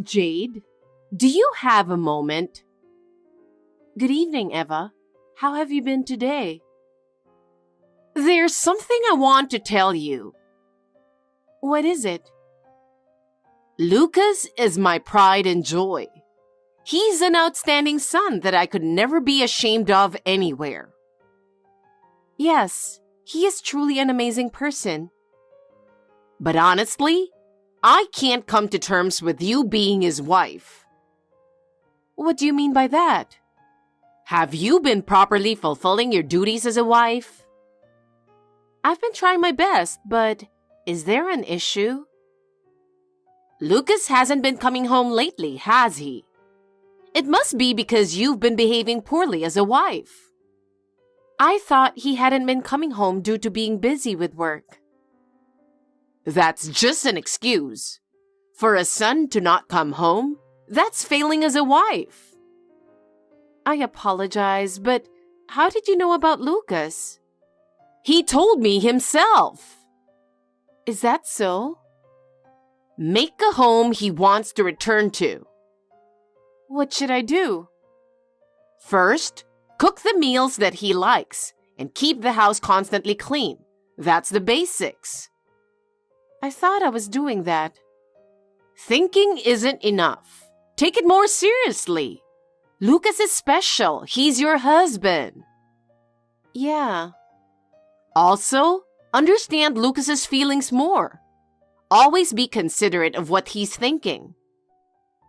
Jade, do you have a moment? Good evening, Eva. How have you been today? There's something I want to tell you. What is it? Lucas is my pride and joy. He's an outstanding son that I could never be ashamed of anywhere. Yes, he is truly an amazing person. But honestly, I can't come to terms with you being his wife. What do you mean by that? Have you been properly fulfilling your duties as a wife? I've been trying my best, but is there an issue? Lucas hasn't been coming home lately, has he? It must be because you've been behaving poorly as a wife. I thought he hadn't been coming home due to being busy with work. That's just an excuse. For a son to not come home, that's failing as a wife. I apologize, but how did you know about Lucas? He told me himself. Is that so? Make a home he wants to return to. What should I do? First, cook the meals that he likes and keep the house constantly clean. That's the basics. I thought I was doing that. Thinking isn't enough. Take it more seriously. Lucas is special. He's your husband. Yeah. Also, understand Lucas's feelings more. Always be considerate of what he's thinking.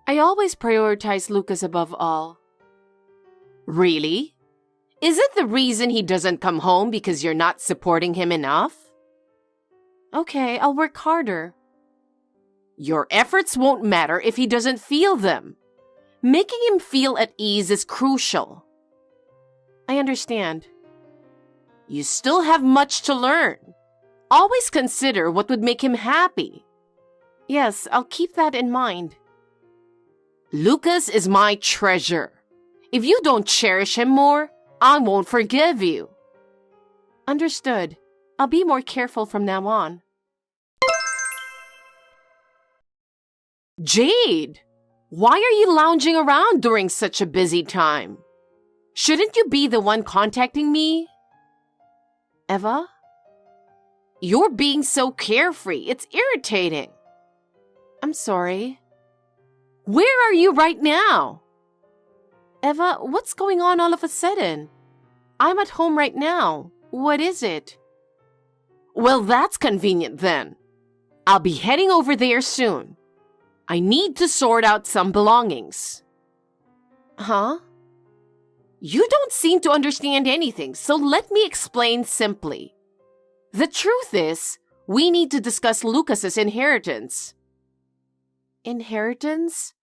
I always prioritize Lucas above all. Really? Is it the reason he doesn't come home because you're not supporting him enough? Okay, I'll work harder. Your efforts won't matter if he doesn't feel them. Making him feel at ease is crucial. I understand. You still have much to learn. Always consider what would make him happy. Yes, I'll keep that in mind. Lucas is my treasure. If you don't cherish him more, I won't forgive you. Understood. I'll be more careful from now on. Jade, why are you lounging around during such a busy time? Shouldn't you be the one contacting me? Eva? You're being so carefree. It's irritating. I'm sorry. Where are you right now? Eva, what's going on all of a sudden? I'm at home right now. What is it? Well, that's convenient then. I'll be heading over there soon. I need to sort out some belongings. Huh? You don't seem to understand anything, so let me explain simply. The truth is, we need to discuss Lucas's inheritance. Inheritance?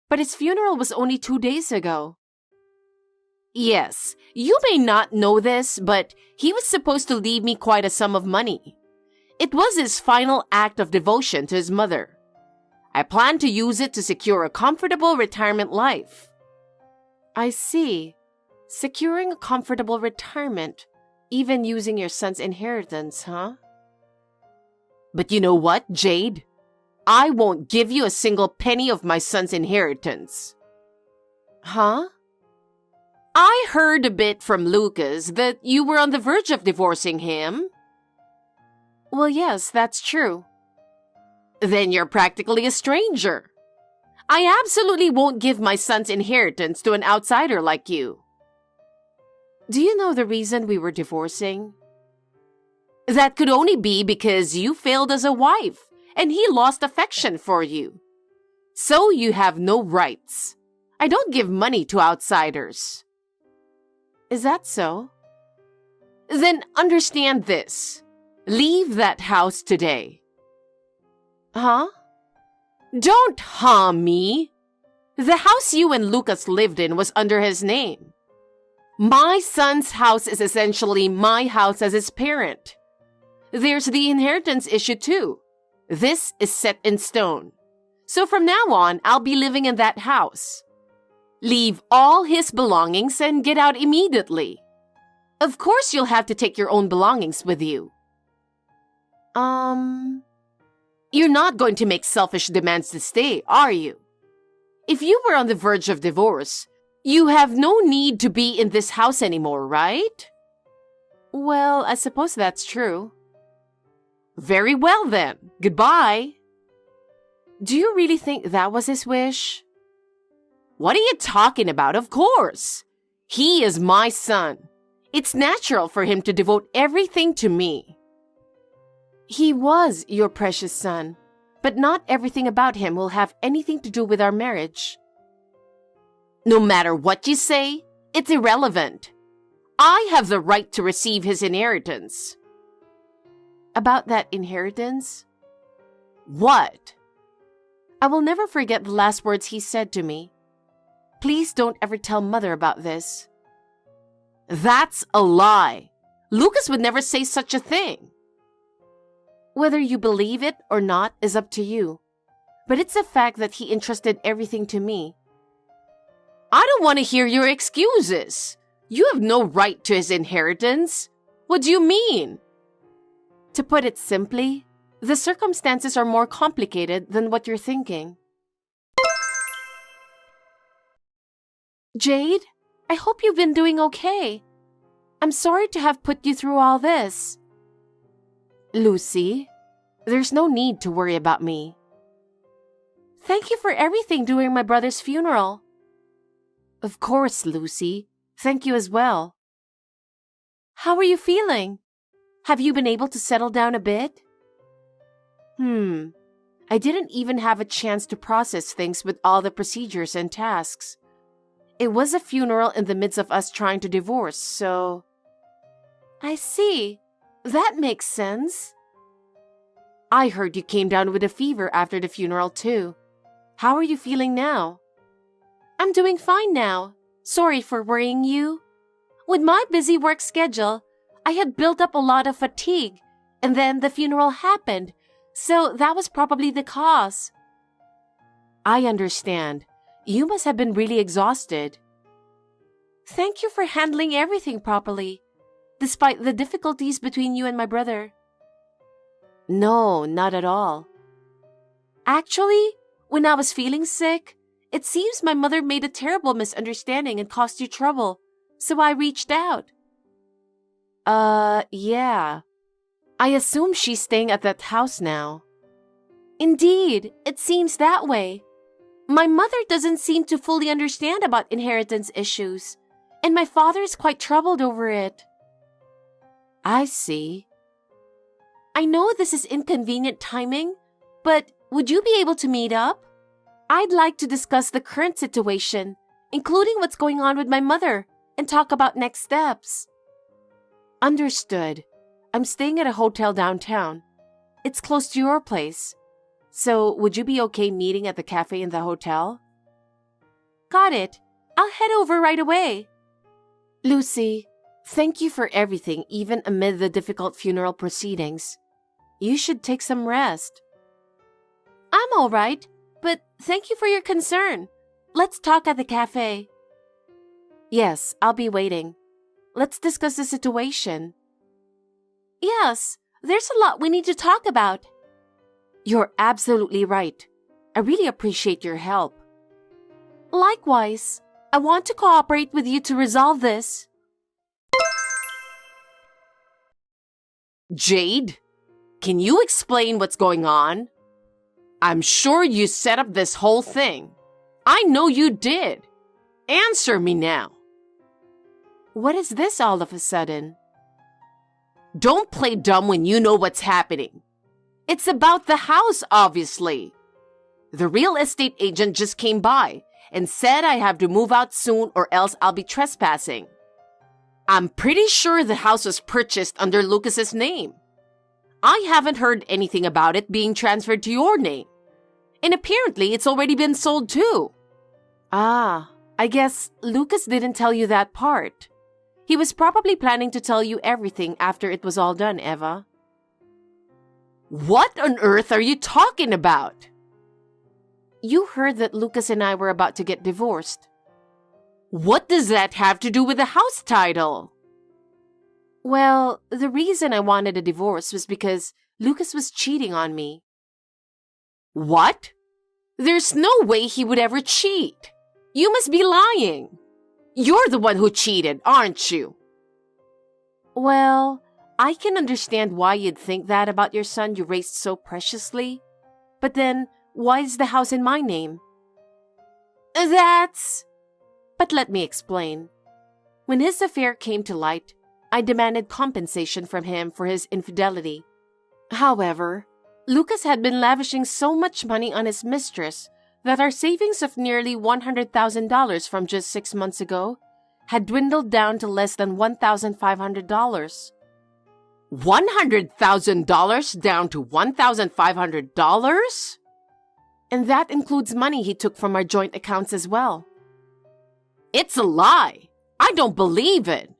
But his funeral was only 2 days ago. Yes, you may not know this, but he was supposed to leave me quite a sum of money. It was his final act of devotion to his mother. I plan to use it to secure a comfortable retirement life. I see. Securing a comfortable retirement, even using your son's inheritance, huh? But you know what, Jade? I won't give you a single penny of my son's inheritance. Huh? I heard a bit from Lucas that you were on the verge of divorcing him. Well, yes, that's true. Then you're practically a stranger. I absolutely won't give my son's inheritance to an outsider like you. Do you know the reason we were divorcing? That could only be because you failed as a wife and he lost affection for you. So you have no rights. I don't give money to outsiders. Is that so? Then understand this. Leave that house today. Huh? Don't me. The house you and Lucas lived in was under his name. My son's house is essentially my house as his parent. There's the inheritance issue too. This is set in stone. So from now on, I'll be living in that house. Leave all his belongings and get out immediately. Of course, you'll have to take your own belongings with you. You're not going to make selfish demands to stay, are you? If you were on the verge of divorce, you have no need to be in this house anymore, right? Well, I suppose that's true. Very well then. Goodbye. Do you really think that was his wish? What are you talking about? Of course. He is my son. It's natural for him to devote everything to me. He was your precious son, but not everything about him will have anything to do with our marriage. No matter what you say, it's irrelevant. I have the right to receive his inheritance. About that inheritance? What? I will never forget the last words he said to me. Please don't ever tell Mother about this. That's a lie. Lucas would never say such a thing. Whether you believe it or not is up to you. But it's a fact that he entrusted everything to me. I don't want to hear your excuses. You have no right to his inheritance. What do you mean? To put it simply, the circumstances are more complicated than what you're thinking. Jade, I hope you've been doing okay. I'm sorry to have put you through all this. Lucy, there's no need to worry about me. Thank you for everything during my brother's funeral. Of course, Lucy. Thank you as well. How are you feeling? Have you been able to settle down a bit? I didn't even have a chance to process things with all the procedures and tasks. It was a funeral in the midst of us trying to divorce, so... I see. That makes sense. I heard you came down with a fever after the funeral too. How are you feeling now? I'm doing fine now. Sorry for worrying you. With my busy work schedule, I had built up a lot of fatigue, and then the funeral happened, so that was probably the cause. I understand. You must have been really exhausted. Thank you for handling everything properly, despite the difficulties between you and my brother. No, not at all. Actually, when I was feeling sick, it seems my mother made a terrible misunderstanding and caused you trouble, so I reached out. Yeah. I assume she's staying at that house now. Indeed, it seems that way. My mother doesn't seem to fully understand about inheritance issues, and my father is quite troubled over it. I see. I know this is inconvenient timing, but would you be able to meet up? I'd like to discuss the current situation, including what's going on with my mother, and talk about next steps. Understood. I'm staying at a hotel downtown. It's close to your place. So, would you be okay meeting at the cafe in the hotel? Got it. I'll head over right away. Lucy, thank you for everything, even amid the difficult funeral proceedings. You should take some rest. I'm all right, but thank you for your concern. Let's talk at the cafe. Yes, I'll be waiting. Let's discuss the situation. Yes, there's a lot we need to talk about. You're absolutely right. I really appreciate your help. Likewise, I want to cooperate with you to resolve this. Jade, can you explain what's going on? I'm sure you set up this whole thing. I know you did. Answer me now. What is this all of a sudden? Don't play dumb when you know what's happening. It's about the house, obviously. The real estate agent just came by and said I have to move out soon or else I'll be trespassing. I'm pretty sure the house was purchased under Lucas's name. I haven't heard anything about it being transferred to your name. And apparently it's already been sold too. Ah, I guess Lucas didn't tell you that part. He was probably planning to tell you everything after it was all done, Eva. What on earth are you talking about? You heard that Lucas and I were about to get divorced. What does that have to do with the house title? Well, the reason I wanted a divorce was because Lucas was cheating on me. What? There's no way he would ever cheat. You must be lying. You're the one who cheated, aren't you? Well, I can understand why you'd think that about your son you raised so preciously. But then, why is the house in my name? But let me explain. When his affair came to light, I demanded compensation from him for his infidelity. However, Lucas had been lavishing so much money on his mistress that our savings of nearly $100,000 from just 6 months ago had dwindled down to less than $1,500. $100,000 down to $1,500? And that includes money he took from our joint accounts as well. It's a lie. I don't believe it.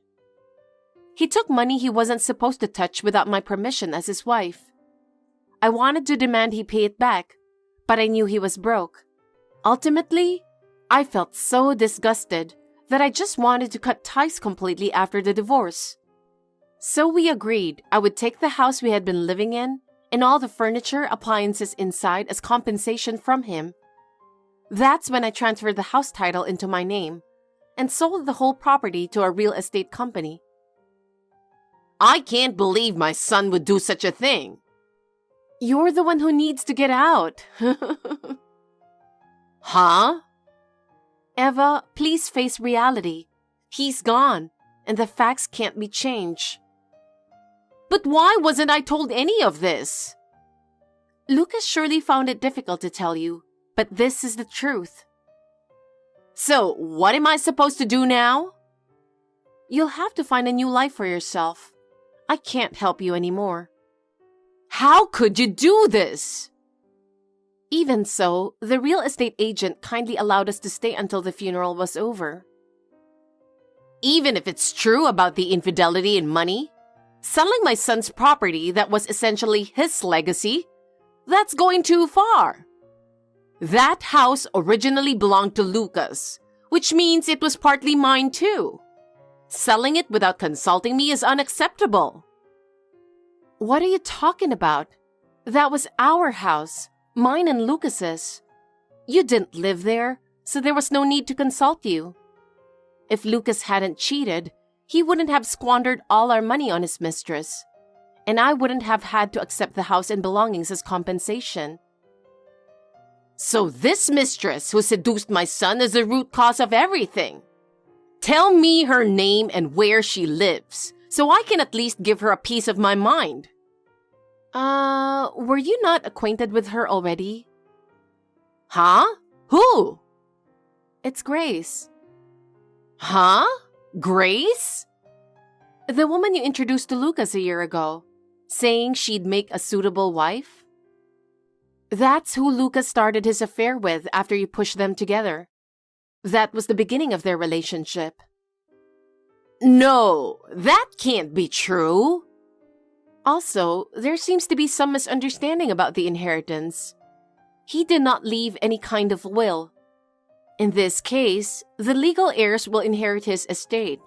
He took money he wasn't supposed to touch without my permission as his wife. I wanted to demand he pay it back, but I knew he was broke. Ultimately, I felt so disgusted that I just wanted to cut ties completely after the divorce. So we agreed I would take the house we had been living in and all the furniture, appliances inside as compensation from him. That's when I transferred the house title into my name and sold the whole property to a real estate company. I can't believe my son would do such a thing. You're the one who needs to get out. Huh? Eva, please face reality. He's gone, and the facts can't be changed. But why wasn't I told any of this? Lucas surely found it difficult to tell you, but this is the truth. So, what am I supposed to do now? You'll have to find a new life for yourself. I can't help you anymore. How could you do this? Even so, the real estate agent kindly allowed us to stay until the funeral was over. Even if it's true about the infidelity and money, selling my son's property that was essentially his legacy, that's going too far. That house originally belonged to Lucas, which means it was partly mine too. Selling it without consulting me is unacceptable. What are you talking about? That was our house, mine and Lucas's. You didn't live there, so there was no need to consult you. If Lucas hadn't cheated, he wouldn't have squandered all our money on his mistress, and I wouldn't have had to accept the house and belongings as compensation. So this mistress who seduced my son is the root cause of everything. Tell me her name and where she lives, so I can at least give her a piece of my mind. Were you not acquainted with her already? Huh? Who? It's Grace. Huh? Grace? The woman you introduced to Lucas a year ago, saying she'd make a suitable wife? That's who Lucas started his affair with after you pushed them together. That was the beginning of their relationship. No, that can't be true. Also, there seems to be some misunderstanding about the inheritance. He did not leave any kind of will. In this case, the legal heirs will inherit his estate.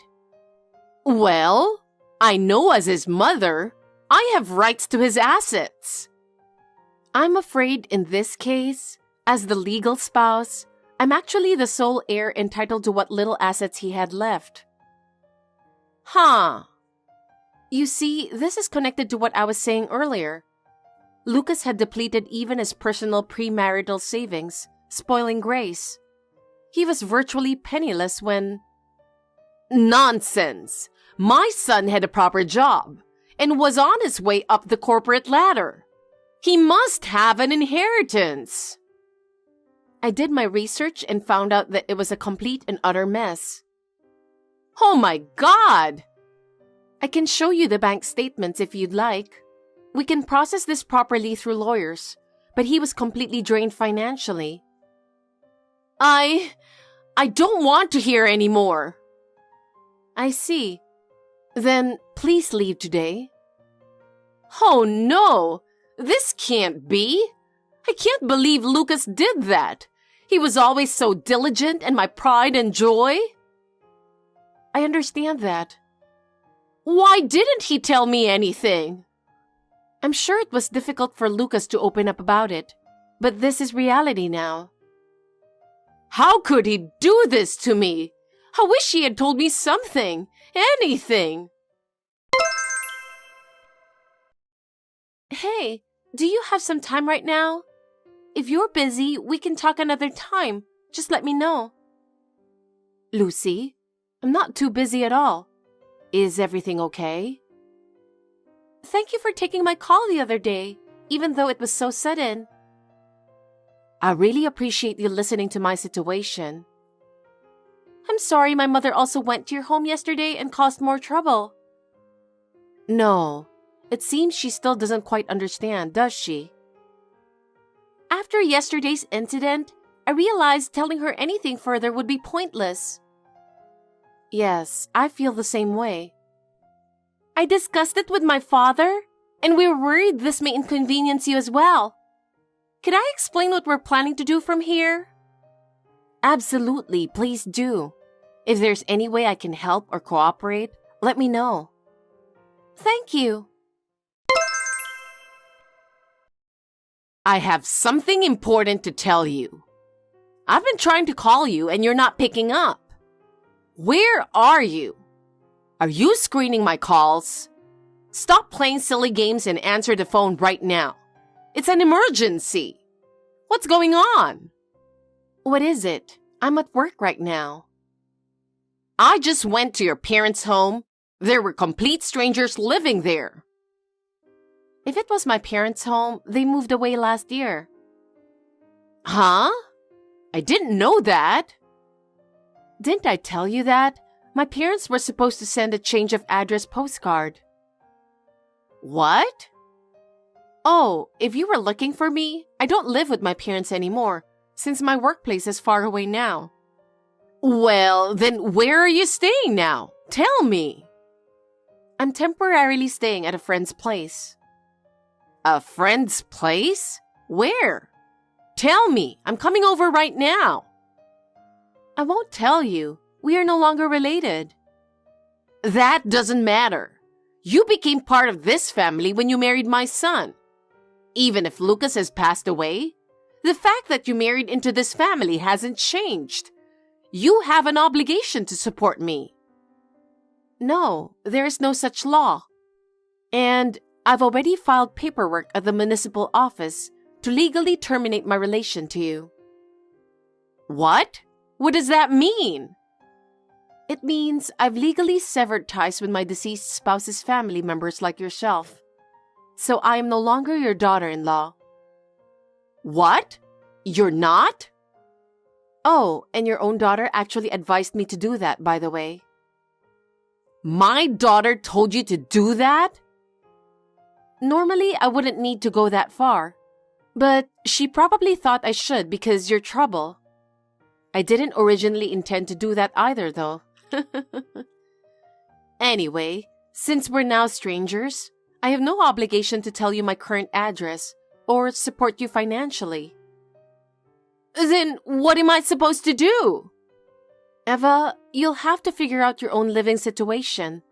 Well, I know as his mother, I have rights to his assets. I'm afraid in this case, as the legal spouse, I'm actually the sole heir entitled to what little assets he had left. Huh. You see, this is connected to what I was saying earlier. Lucas had depleted even his personal premarital savings, spoiling Grace. He was virtually penniless when... Nonsense! My son had a proper job and was on his way up the corporate ladder. He must have an inheritance. I did my research and found out that it was a complete and utter mess. Oh my God! I can show you the bank statements if you'd like. We can process this properly through lawyers, but he was completely drained financially. I don't want to hear any more. I see. Then please leave today. Oh no! This can't be! I can't believe Lucas did that. He was always so diligent and my pride and joy. I understand that. Why didn't he tell me anything? I'm sure it was difficult for Lucas to open up about it, but this is reality now. How could he do this to me? I wish he had told me something, anything. Hey, do you have some time right now? If you're busy, we can talk another time. Just let me know. Lucy, I'm not too busy at all. Is everything okay? Thank you for taking my call the other day, even though it was so sudden. I really appreciate you listening to my situation. I'm sorry my mother also went to your home yesterday and caused more trouble. No, it seems she still doesn't quite understand, does she? After yesterday's incident, I realized telling her anything further would be pointless. Yes, I feel the same way. I discussed it with my father, and we're worried this may inconvenience you as well. Could I explain what we're planning to do from here? Absolutely, please do. If there's any way I can help or cooperate, let me know. Thank you. I have something important to tell you. I've been trying to call you and you're not picking up. Where are you? Are you screening my calls? Stop playing silly games and answer the phone right now. It's an emergency. What's going on? What is it? I'm at work right now. I just went to your parents' home. There were complete strangers living there. If it was my parents' home, they moved away last year. Huh? I didn't know that. Didn't I tell you that? My parents were supposed to send a change of address postcard. What? Oh, if you were looking for me, I don't live with my parents anymore, since my workplace is far away now. Well, then where are you staying now? Tell me. I'm temporarily staying at a friend's place. A friend's place? Where? Tell me. I'm coming over right now. I won't tell you. We are no longer related. That doesn't matter. You became part of this family when you married my son. Even if Lucas has passed away, the fact that you married into this family hasn't changed. You have an obligation to support me. No, there is no such law. And I've already filed paperwork at the municipal office to legally terminate my relation to you. What? What does that mean? It means I've legally severed ties with my deceased spouse's family members like yourself. So I am no longer your daughter-in-law. What? You're not? Oh, and your own daughter actually advised me to do that, by the way. My daughter told you to do that? Normally, I wouldn't need to go that far. But she probably thought I should because you're trouble. I didn't originally intend to do that either, though. Anyway, since we're now strangers, I have no obligation to tell you my current address or support you financially. Then what am I supposed to do? Eva, you'll have to figure out your own living situation.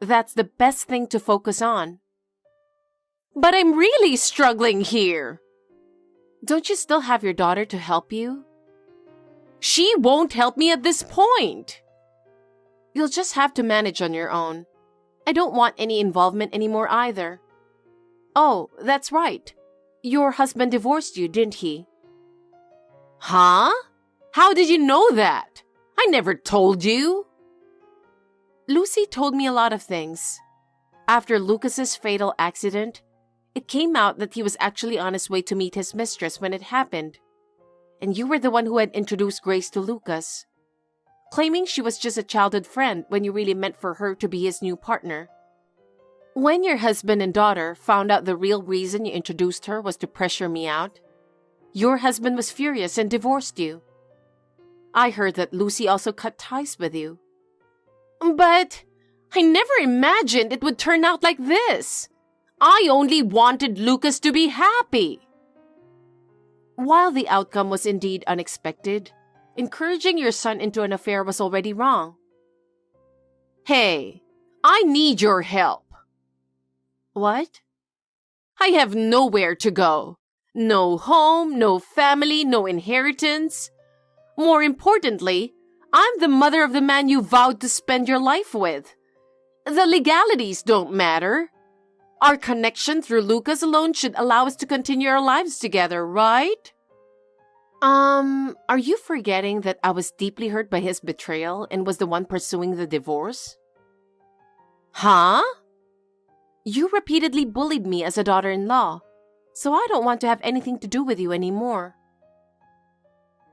That's the best thing to focus on. But I'm really struggling here. Don't you still have your daughter to help you? She won't help me at this point. You'll just have to manage on your own. I don't want any involvement anymore either. Oh, that's right. Your husband divorced you, didn't he? Huh? How did you know that? I never told you. Lucy told me a lot of things. After Lucas's fatal accident, it came out that he was actually on his way to meet his mistress when it happened. And you were the one who had introduced Grace to Lucas, claiming she was just a childhood friend when you really meant for her to be his new partner. When your husband and daughter found out the real reason you introduced her was to pressure me out, your husband was furious and divorced you. I heard that Lucy also cut ties with you. But I never imagined it would turn out like this. I only wanted Lucas to be happy. While the outcome was indeed unexpected, encouraging your son into an affair was already wrong. Hey, I need your help. What? I have nowhere to go. No home, no family, no inheritance. More importantly, I'm the mother of the man you vowed to spend your life with. The legalities don't matter. Our connection through Lucas alone should allow us to continue our lives together, right? Are you forgetting that I was deeply hurt by his betrayal and was the one pursuing the divorce? Huh? You repeatedly bullied me as a daughter-in-law, so I don't want to have anything to do with you anymore.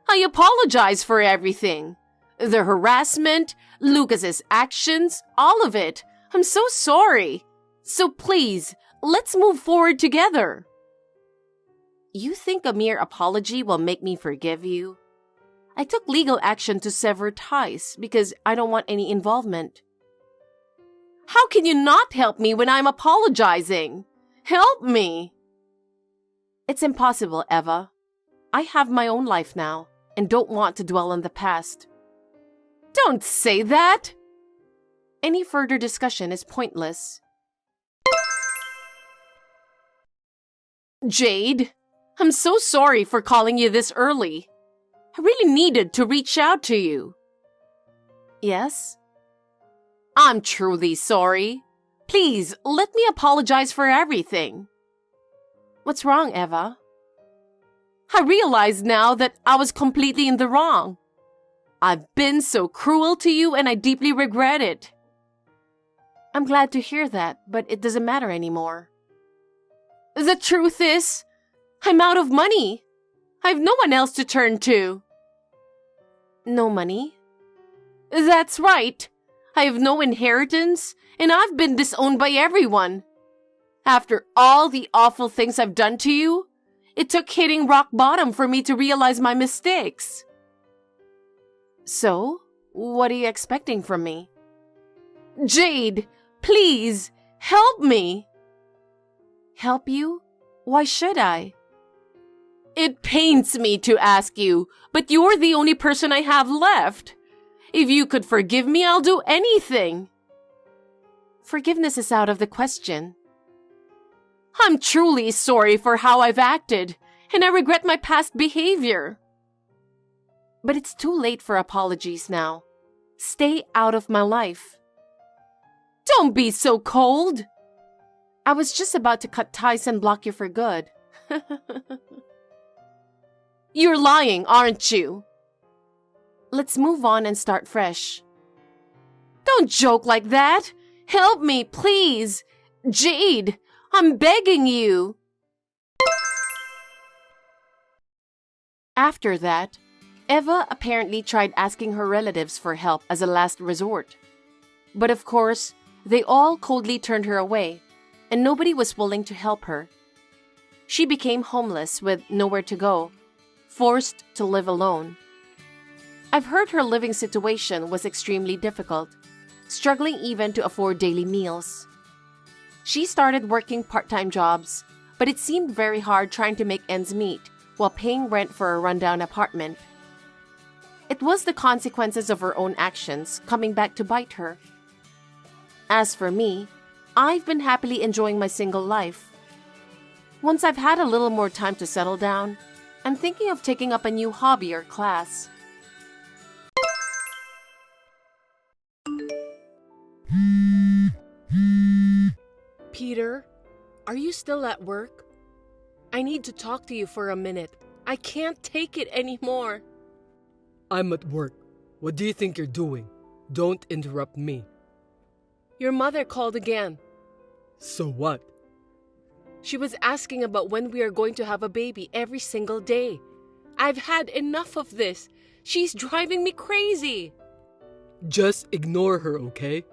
I apologize for everything. The harassment, Lucas's actions, all of it. I'm so sorry. So please, let's move forward together. You think a mere apology will make me forgive you? I took legal action to sever ties because I don't want any involvement. How can you not help me when I'm apologizing? Help me! It's impossible, Eva. I have my own life now and don't want to dwell on the past. Don't say that! Any further discussion is pointless. Jade, I'm so sorry for calling you this early. I really needed to reach out to you. Yes? I'm truly sorry. Please, let me apologize for everything. What's wrong, Eva? I realize now that I was completely in the wrong. I've been so cruel to you and I deeply regret it. I'm glad to hear that, but it doesn't matter anymore. The truth is, I'm out of money. I have no one else to turn to. No money? That's right. I have no inheritance, and I've been disowned by everyone. After all the awful things I've done to you, it took hitting rock bottom for me to realize my mistakes. So, what are you expecting from me? Jade, please, help me. Help you? Why should I? It pains me to ask you, but you're the only person I have left. If you could forgive me, I'll do anything. Forgiveness is out of the question. I'm truly sorry for how I've acted, and I regret my past behavior. But it's too late for apologies now. Stay out of my life. Don't be so cold. I was just about to cut ties and block you for good. You're lying, aren't you? Let's move on and start fresh. Don't joke like that. Help me, please. Jade, I'm begging you. After that, Eva apparently tried asking her relatives for help as a last resort. But of course, they all coldly turned her away, and nobody was willing to help her. She became homeless with nowhere to go, forced to live alone. I've heard her living situation was extremely difficult, struggling even to afford daily meals. She started working part-time jobs, but it seemed very hard trying to make ends meet while paying rent for a rundown apartment. It was the consequences of her own actions coming back to bite her. As for me, I've been happily enjoying my single life. Once I've had a little more time to settle down, I'm thinking of taking up a new hobby or class. Peter, are you still at work? I need to talk to you for a minute. I can't take it anymore. I'm at work. What do you think you're doing? Don't interrupt me. Your mother called again. So what? She was asking about when we are going to have a baby every single day. I've had enough of this. She's driving me crazy. Just ignore her, okay?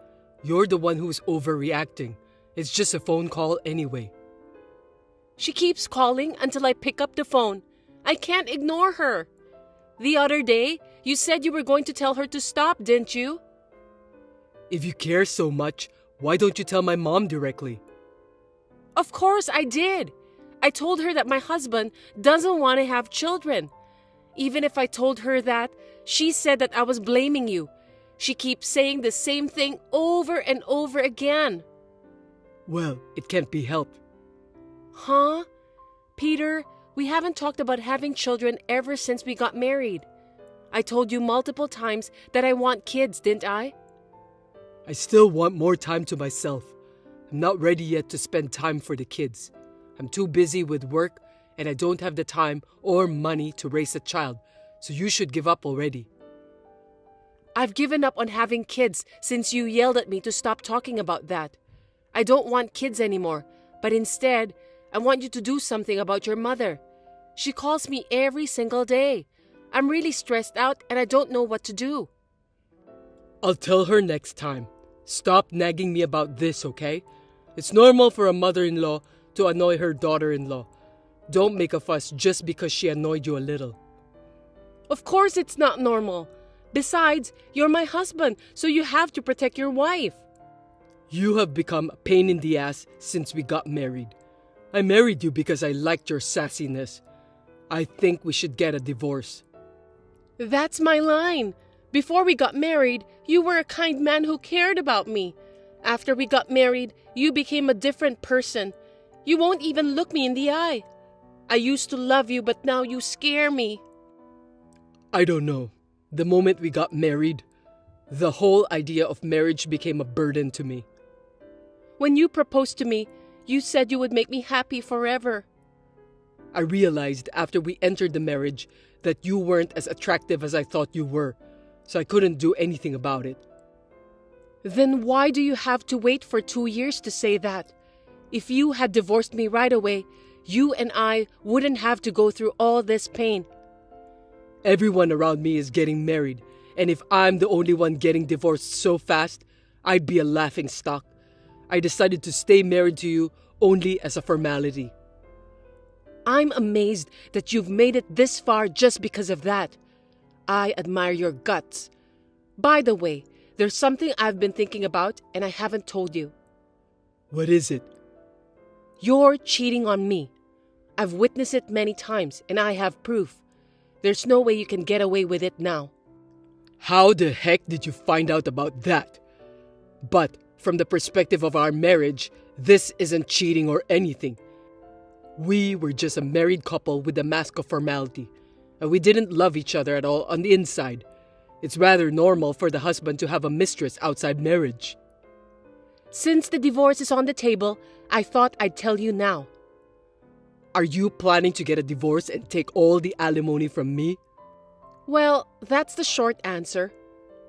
You're the one who's overreacting. It's just a phone call anyway. She keeps calling until I pick up the phone. I can't ignore her. The other day, you said you were going to tell her to stop, didn't you? If you care so much, why don't you tell my mom directly? Of course I did. I told her that my husband doesn't want to have children. Even if I told her that, she said that I was blaming you. She keeps saying the same thing over and over again. Well, it can't be helped. Huh? Peter, We haven't talked about having children ever since we got married. I told you multiple times that I want kids, didn't I? I still want more time to myself. I'm not ready yet to spend time for the kids. I'm too busy with work and I don't have the time or money to raise a child, so you should give up already. I've given up on having kids since you yelled at me to stop talking about that. I don't want kids anymore, but instead, I want you to do something about your mother. She calls me every single day. I'm really stressed out and I don't know what to do. I'll tell her next time. Stop nagging me about this, okay? It's normal for a mother-in-law to annoy her daughter-in-law. Don't make a fuss just because she annoyed you a little. Of course it's not normal. Besides, you're my husband, so you have to protect your wife. You have become a pain in the ass since we got married. I married you because I liked your sassiness. I think we should get a divorce. That's my line. Before we got married, you were a kind man who cared about me. After we got married, you became a different person. You won't even look me in the eye. I used to love you, but now you scare me. I don't know. The moment we got married, the whole idea of marriage became a burden to me. When you proposed to me, you said you would make me happy forever. I realized after we entered the marriage that you weren't as attractive as I thought you were, so I couldn't do anything about it. Then why do you have to wait for 2 years to say that? If you had divorced me right away, you and I wouldn't have to go through all this pain. Everyone around me is getting married, and if I'm the only one getting divorced so fast, I'd be a laughing stock. I decided to stay married to you only as a formality. I'm amazed that you've made it this far just because of that. I admire your guts. By the way, there's something I've been thinking about and I haven't told you. What is it? You're cheating on me. I've witnessed it many times and I have proof. There's no way you can get away with it now. How the heck did you find out about that? But from the perspective of our marriage, this isn't cheating or anything. We were just a married couple with a mask of formality, and we didn't love each other at all on the inside. It's rather normal for the husband to have a mistress outside marriage. Since the divorce is on the table, I thought I'd tell you now. Are you planning to get a divorce and take all the alimony from me? Well, that's the short answer.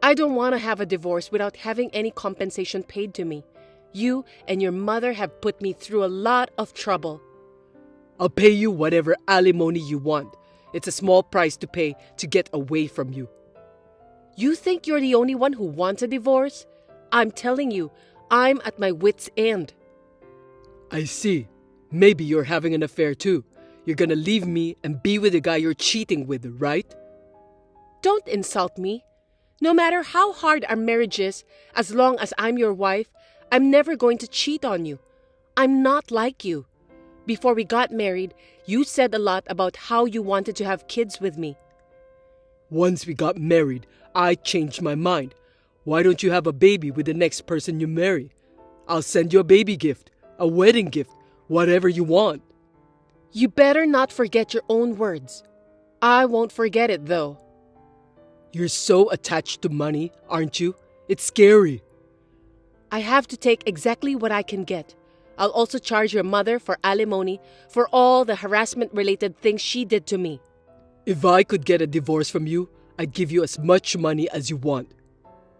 I don't want to have a divorce without having any compensation paid to me. You and your mother have put me through a lot of trouble. I'll pay you whatever alimony you want. It's a small price to pay to get away from you. You think you're the only one who wants a divorce? I'm telling you, I'm at my wit's end. I see. Maybe you're having an affair too. You're gonna leave me and be with the guy you're cheating with, right? Don't insult me. No matter how hard our marriage is, as long as I'm your wife, I'm never going to cheat on you. I'm not like you. Before we got married, you said a lot about how you wanted to have kids with me. Once we got married, I changed my mind. Why don't you have a baby with the next person you marry? I'll send you a baby gift, a wedding gift, whatever you want. You better not forget your own words. I won't forget it though. You're so attached to money, aren't you? It's scary. I have to take exactly what I can get. I'll also charge your mother for alimony for all the harassment-related things she did to me. If I could get a divorce from you, I'd give you as much money as you want.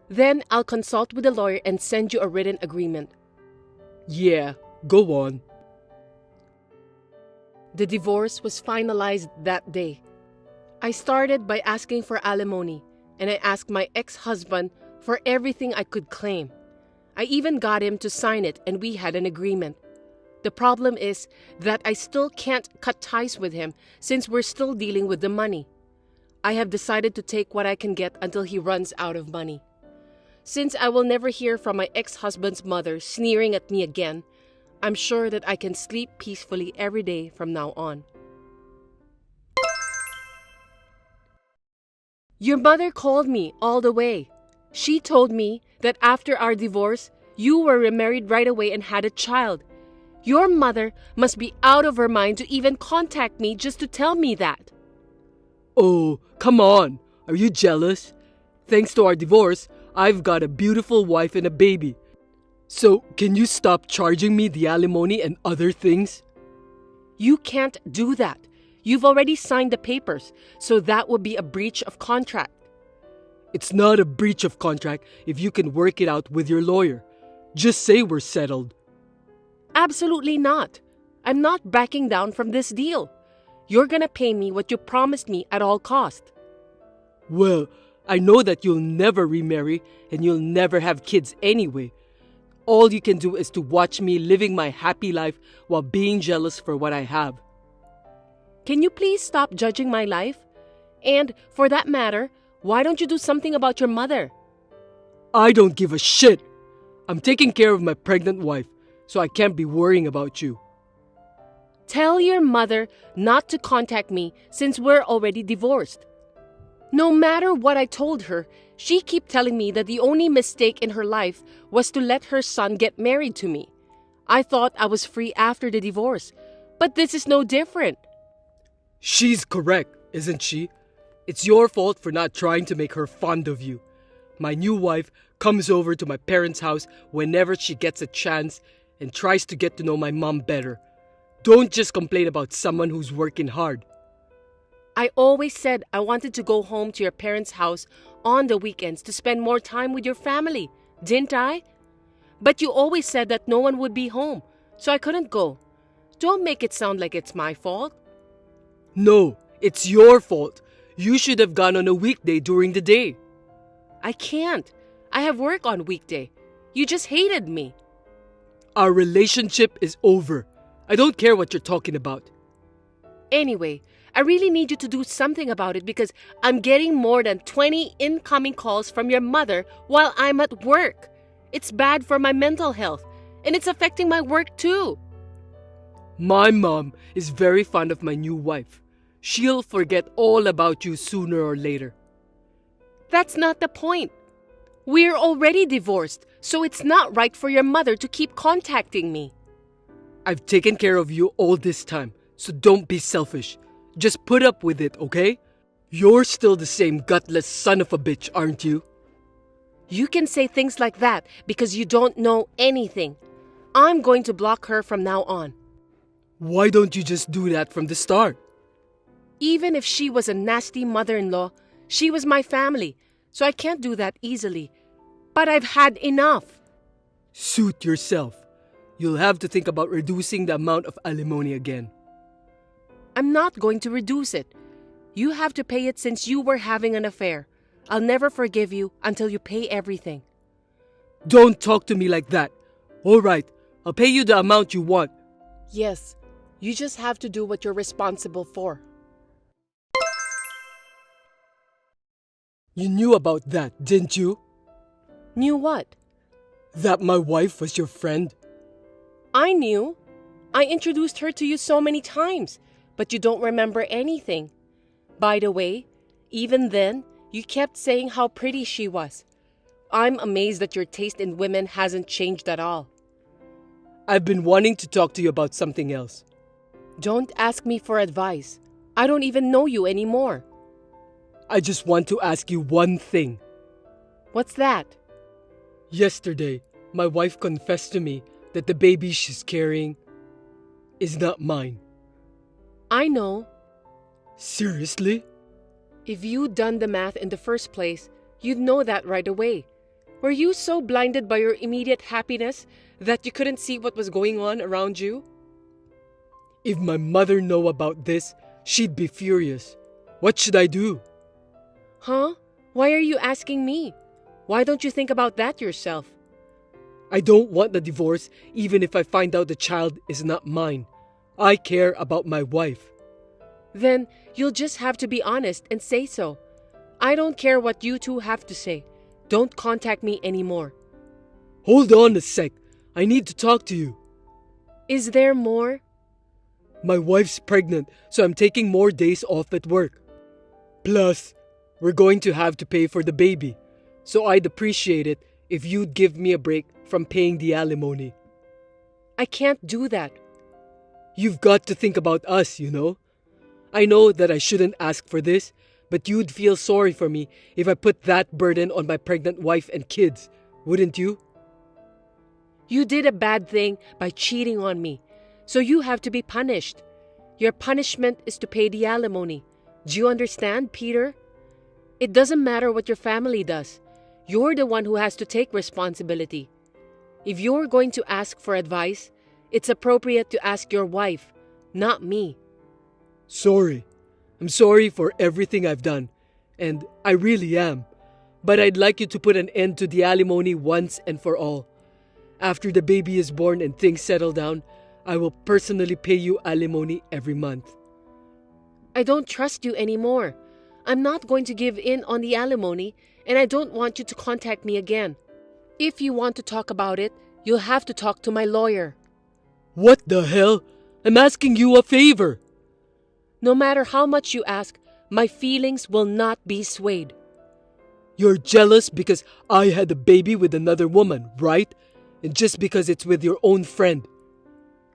Then I'll consult with a lawyer and send you a written agreement. Yeah, go on. The divorce was finalized that day. I started by asking for alimony, and I asked my ex-husband for everything I could claim. I even got him to sign it and we had an agreement. The problem is that I still can't cut ties with him since we're still dealing with the money. I have decided to take what I can get until he runs out of money. Since I will never hear from my ex-husband's mother sneering at me again, I'm sure that I can sleep peacefully every day from now on. Your mother called me all the way. She told me that after our divorce, you were remarried right away and had a child. Your mother must be out of her mind to even contact me just to tell me that. Oh, come on. Are you jealous? Thanks to our divorce, I've got a beautiful wife and a baby. So, can you stop charging me the alimony and other things? You can't do that. You've already signed the papers, so that would be a breach of contract. It's not a breach of contract if you can work it out with your lawyer. Just say we're settled. Absolutely not. I'm not backing down from this deal. You're gonna pay me what you promised me at all cost. Well, I know that you'll never remarry and you'll never have kids anyway. All you can do is to watch me living my happy life while being jealous for what I have. Can you please stop judging my life? And, for that matter, why don't you do something about your mother? I don't give a shit. I'm taking care of my pregnant wife, so I can't be worrying about you. Tell your mother not to contact me since we're already divorced. No matter what I told her, she kept telling me that the only mistake in her life was to let her son get married to me. I thought I was free after the divorce, but this is no different. She's correct, isn't she? It's your fault for not trying to make her fond of you. My new wife comes over to my parents' house whenever she gets a chance and tries to get to know my mom better. Don't just complain about someone who's working hard. I always said I wanted to go home to your parents' house on the weekends to spend more time with your family, didn't I? But you always said that no one would be home, so I couldn't go. Don't make it sound like it's my fault. No, it's your fault. You should have gone on a weekday during the day. I can't. I have work on weekday. You just hated me. Our relationship is over. I don't care what you're talking about. Anyway, I really need you to do something about it because I'm getting more than 20 incoming calls from your mother while I'm at work. It's bad for my mental health, and it's affecting my work too. My mom is very fond of my new wife. She'll forget all about you sooner or later. That's not the point. We're already divorced, so it's not right for your mother to keep contacting me. I've taken care of you all this time, so don't be selfish. Just put up with it, okay? You're still the same gutless son of a bitch, aren't you? You can say things like that because you don't know anything. I'm going to block her from now on. Why don't you just do that from the start? Even if she was a nasty mother-in-law, she was my family, so I can't do that easily. But I've had enough. Suit yourself. You'll have to think about reducing the amount of alimony again. I'm not going to reduce it. You have to pay it since you were having an affair. I'll never forgive you until you pay everything. Don't talk to me like that. All right, I'll pay you the amount you want. Yes, you just have to do what you're responsible for. You knew about that, didn't you? Knew what? That my wife was your friend. I knew. I introduced her to you so many times, but you don't remember anything. By the way, even then, you kept saying how pretty she was. I'm amazed that your taste in women hasn't changed at all. I've been wanting to talk to you about something else. Don't ask me for advice. I don't even know you anymore. I just want to ask you one thing. What's that? Yesterday, my wife confessed to me that the baby she's carrying is not mine. I know. Seriously? If you'd done the math in the first place, you'd know that right away. Were you so blinded by your immediate happiness that you couldn't see what was going on around you? If my mother knew about this, she'd be furious. What should I do? Huh? Why are you asking me? Why don't you think about that yourself? I don't want the divorce even if I find out the child is not mine. I care about my wife. Then you'll just have to be honest and say so. I don't care what you two have to say. Don't contact me anymore. Hold on a sec. I need to talk to you. Is there more? My wife's pregnant, so I'm taking more days off at work. Plus, we're going to have to pay for the baby, so I'd appreciate it if you'd give me a break from paying the alimony. I can't do that. You've got to think about us, you know? I know that I shouldn't ask for this, but you'd feel sorry for me if I put that burden on my pregnant wife and kids, wouldn't you? You did a bad thing by cheating on me, so you have to be punished. Your punishment is to pay the alimony. Do you understand, Peter? It doesn't matter what your family does. You're the one who has to take responsibility. If you're going to ask for advice, it's appropriate to ask your wife, not me. Sorry. I'm sorry for everything I've done, and I really am. But I'd like you to put an end to the alimony once and for all. After the baby is born and things settle down, I will personally pay you alimony every month. I don't trust you anymore. I'm not going to give in on the alimony, and I don't want you to contact me again. If you want to talk about it, you'll have to talk to my lawyer. What the hell? I'm asking you a favor. No matter how much you ask, my feelings will not be swayed. You're jealous because I had a baby with another woman, right? And just because it's with your own friend.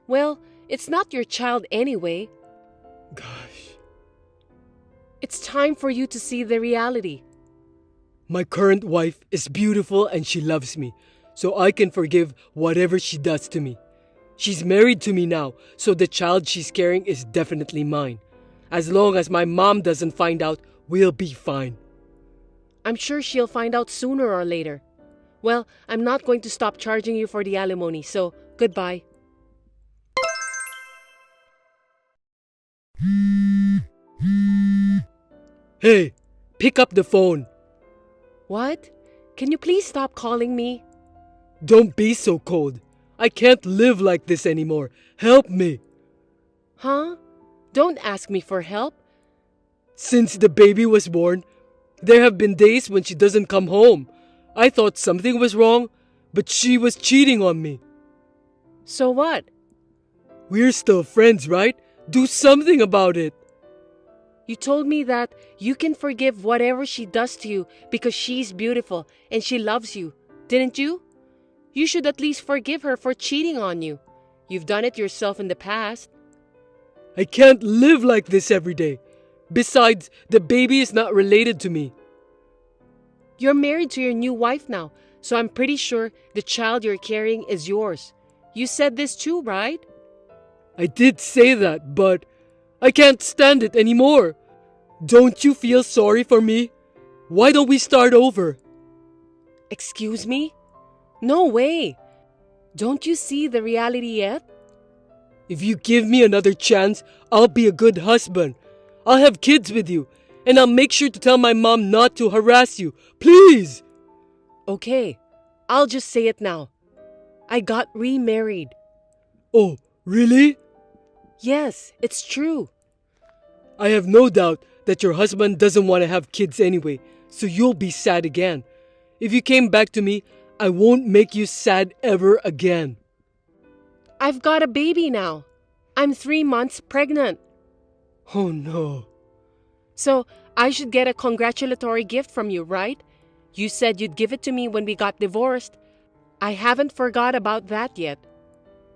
Well, it's not your child anyway. Gosh. It's time for you to see the reality. My current wife is beautiful and she loves me, so I can forgive whatever she does to me. She's married to me now, so the child she's carrying is definitely mine. As long as my mom doesn't find out, we'll be fine. I'm sure she'll find out sooner or later. Well, I'm not going to stop charging you for the alimony, so goodbye. Hey, pick up the phone. What? Can you please stop calling me? Don't be so cold. I can't live like this anymore. Help me. Huh? Don't ask me for help. Since the baby was born, there have been days when she doesn't come home. I thought something was wrong, but she was cheating on me. So what? We're still friends, right? Do something about it. You told me that you can forgive whatever she does to you because she's beautiful and she loves you, didn't you? You should at least forgive her for cheating on you. You've done it yourself in the past. I can't live like this every day. Besides, the baby is not related to me. You're married to your new wife now, so I'm pretty sure the child you're carrying is yours. You said this too, right? I did say that, but I can't stand it anymore. Don't you feel sorry for me? Why don't we start over? Excuse me? No way. Don't you see the reality yet? If you give me another chance, I'll be a good husband. I'll have kids with you, and I'll make sure to tell my mom not to harass you. Please! Okay, I'll just say it now. I got remarried. Oh, really? Yes, it's true. I have no doubt that your husband doesn't want to have kids anyway, so you'll be sad again. If you came back to me, I won't make you sad ever again. I've got a baby now. I'm 3 months pregnant. Oh no. So I should get a congratulatory gift from you, right? You said you'd give it to me when we got divorced. I haven't forgot about that yet.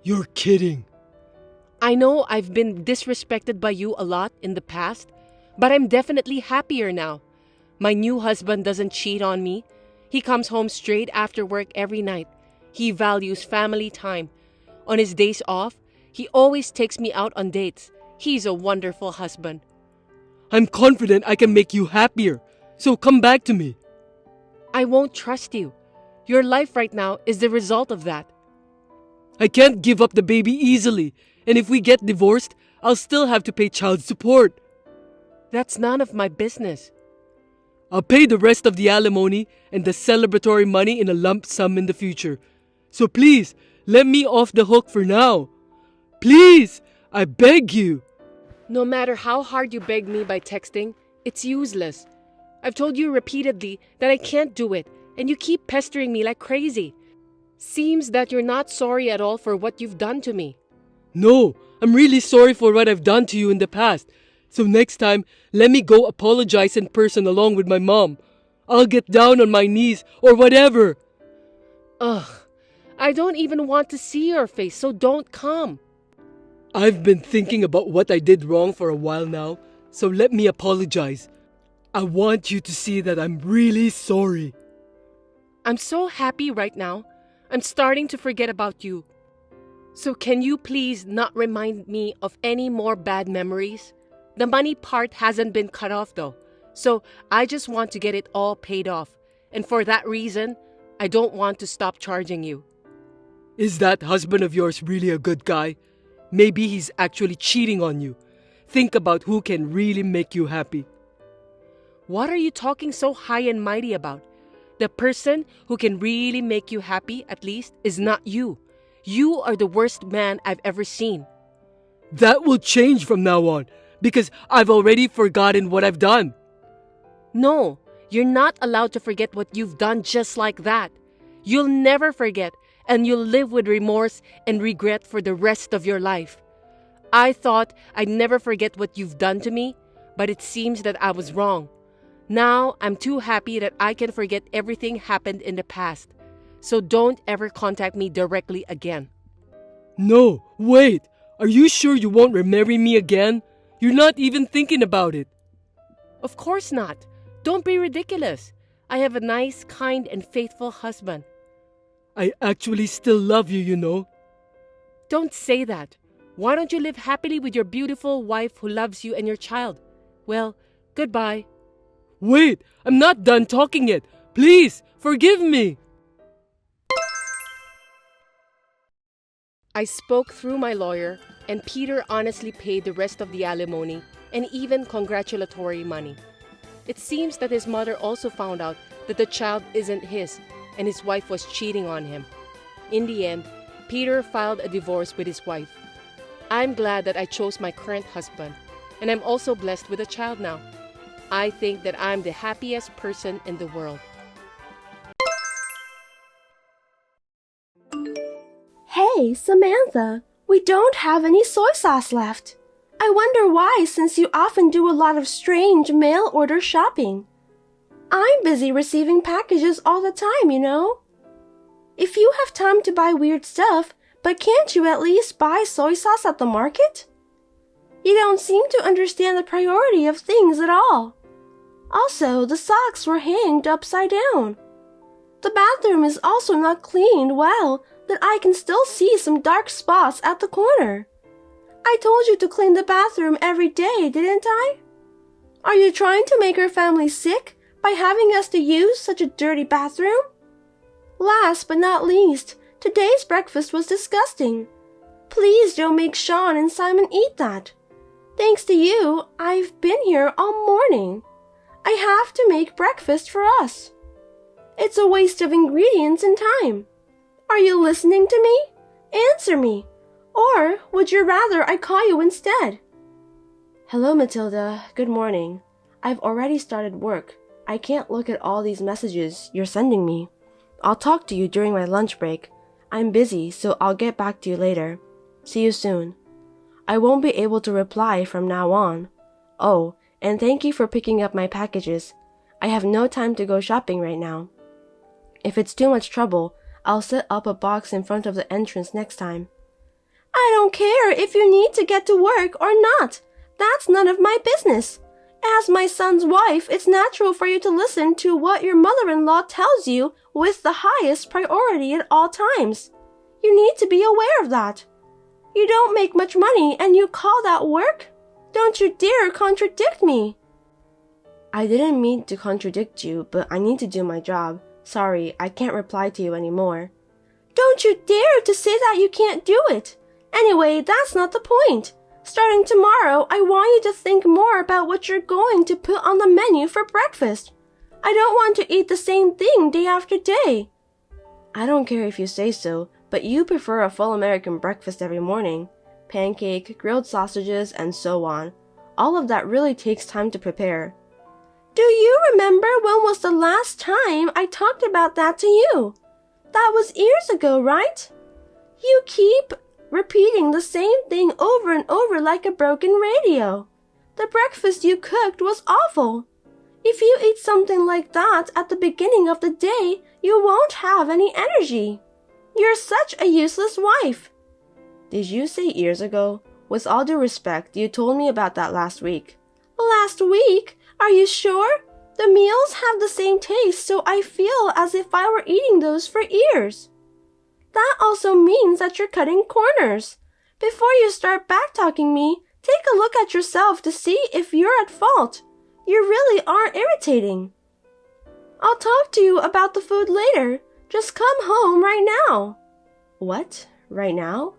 You're kidding. I know I've been disrespected by you a lot in the past, but I'm definitely happier now. My new husband doesn't cheat on me. He comes home straight after work every night. He values family time. On his days off, he always takes me out on dates. He's a wonderful husband. I'm confident I can make you happier, so come back to me. I won't trust you. Your life right now is the result of that. I can't give up the baby easily, and if we get divorced, I'll still have to pay child support. That's none of my business. I'll pay the rest of the alimony and the celebratory money in a lump sum in the future. So please, let me off the hook for now. Please, I beg you. No matter how hard you beg me by texting, it's useless. I've told you repeatedly that I can't do it, and you keep pestering me like crazy. Seems that you're not sorry at all for what you've done to me. No, I'm really sorry for what I've done to you in the past. So next time, let me go apologize in person along with my mom. I'll get down on my knees or whatever. Ugh, I don't even want to see your face, so don't come. I've been thinking about what I did wrong for a while now, so let me apologize. I want you to see that I'm really sorry. I'm so happy right now. I'm starting to forget about you. So can you please not remind me of any more bad memories? The money part hasn't been cut off though, so I just want to get it all paid off. And for that reason, I don't want to stop charging you. Is that husband of yours really a good guy? Maybe he's actually cheating on you. Think about who can really make you happy. What are you talking so high and mighty about? The person who can really make you happy, at least, is not you. You are the worst man I've ever seen. That will change from now on, because I've already forgotten what I've done. No, you're not allowed to forget what you've done just like that. You'll never forget, and you'll live with remorse and regret for the rest of your life. I thought I'd never forget what you've done to me, but it seems that I was wrong. Now I'm too happy that I can forget everything happened in the past. So don't ever contact me directly again. No, wait. Are you sure you won't remarry me again? You're not even thinking about it. Of course not. Don't be ridiculous. I have a nice, kind, and faithful husband. I actually still love you, you know. Don't say that. Why don't you live happily with your beautiful wife who loves you and your child? Well, goodbye. Wait, I'm not done talking yet. Please, forgive me. I spoke through my lawyer, and Peter honestly paid the rest of the alimony and even congratulatory money. It seems that his mother also found out that the child isn't his and his wife was cheating on him. In the end, Peter filed a divorce with his wife. I'm glad that I chose my current husband, and I'm also blessed with a child now. I think that I'm the happiest person in the world. Hey, Samantha, we don't have any soy sauce left. I wonder why, since you often do a lot of strange mail order shopping. I'm busy receiving packages all the time, you know. If you have time to buy weird stuff, but can't you at least buy soy sauce at the market? You don't seem to understand the priority of things at all. Also, the socks were hanged upside down. The bathroom is also not cleaned well, that I can still see some dark spots at the corner. I told you to clean the bathroom every day, didn't I? Are you trying to make our family sick by having us to use such a dirty bathroom? Last but not least, today's breakfast was disgusting. Please don't make Sean and Simon eat that. Thanks to you, I've been here all morning. I have to make breakfast for us. It's a waste of ingredients and time. Are you listening to me? Answer me. Or would you rather I call you instead? Hello, Matilda. Good morning. I've already started work. I can't look at all these messages you're sending me. I'll talk to you during my lunch break. I'm busy, so I'll get back to you later. See you soon. I won't be able to reply from now on. Oh, and thank you for picking up my packages. I have no time to go shopping right now. If it's too much trouble, I'll set up a box in front of the entrance next time. I don't care if you need to get to work or not. That's none of my business. As my son's wife, it's natural for you to listen to what your mother-in-law tells you with the highest priority at all times. You need to be aware of that. You don't make much money and you call that work? Don't you dare contradict me. I didn't mean to contradict you, but I need to do my job. Sorry, I can't reply to you anymore. Don't you dare to say that you can't do it. Anyway, that's not the point. Starting tomorrow, I want you to think more about what you're going to put on the menu for breakfast. I don't want to eat the same thing day after day. I don't care if you say so, but you prefer a full American breakfast every morning. Pancake, grilled sausages, and so on. All of that really takes time to prepare. Do you remember when was the last time I talked about that to you? That was years ago, right? You keep repeating the same thing over and over like a broken radio. The breakfast you cooked was awful. If you eat something like that at the beginning of the day, you won't have any energy. You're such a useless wife. Did you say years ago? With all due respect, you told me about that last week. Last week? Are you sure? The meals have the same taste, so I feel as if I were eating those for years. That also means that you're cutting corners. Before you start backtalking me, take a look at yourself to see if you're at fault. You really are irritating. I'll talk to you about the food later. Just come home right now. What? Right now?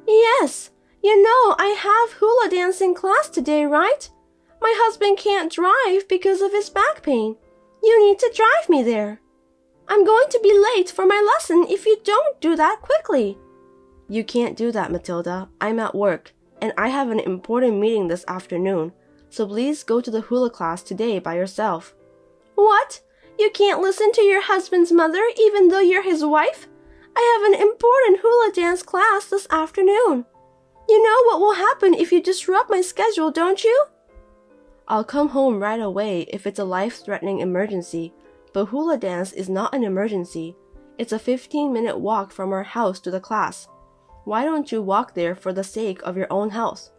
Yes. You know I have hula dancing class today, right? My husband can't drive because of his back pain. You need to drive me there. I'm going to be late for my lesson if you don't do that quickly. You can't do that, Matilda. I'm at work, and I have an important meeting this afternoon, so please go to the hula class today by yourself. What? You can't listen to your husband's mother even though you're his wife? I have an important hula dance class this afternoon. You know what will happen if you disrupt my schedule, don't you? I'll come home right away if it's a life-threatening emergency, but hula dance is not an emergency. It's a 15-minute walk from our house to the class. Why don't you walk there for the sake of your own health?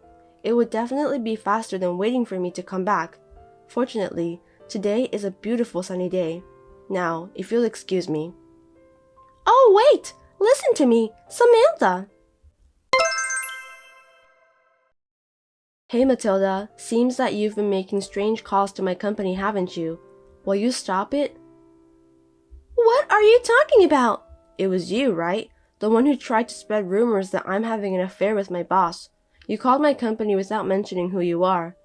It would definitely be faster than waiting for me to come back. Fortunately, today is a beautiful sunny day. Now, if you'll excuse me. Oh, wait! Listen to me! Samantha! Hey Matilda, seems that you've been making strange calls to my company, haven't you? Will you stop it? What are you talking about? It was you, right? The one who tried to spread rumors that I'm having an affair with my boss. You called my company without mentioning who you are.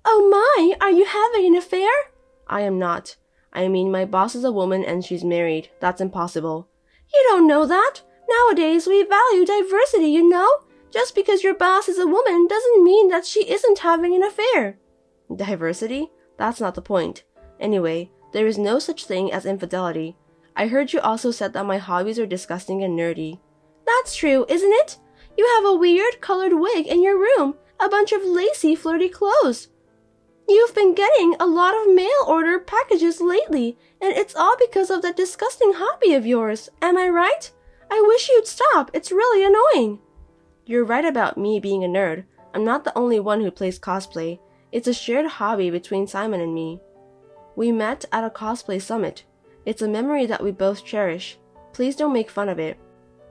Oh my, are you having an affair? I am not. I mean, my boss is a woman and she's married. That's impossible. You don't know that. Nowadays, we value diversity, you know? Just because your boss is a woman doesn't mean that she isn't having an affair. Diversity? That's not the point. Anyway, there is no such thing as infidelity. I heard you also said that my hobbies are disgusting and nerdy. That's true, isn't it? You have a weird colored wig in your room, a bunch of lacy, flirty clothes. You've been getting a lot of mail order packages lately, and it's all because of that disgusting hobby of yours, am I right? I wish you'd stop, it's really annoying. You're right about me being a nerd. I'm not the only one who plays cosplay. It's a shared hobby between Simon and me. We met at a cosplay summit. It's a memory that we both cherish. Please don't make fun of it.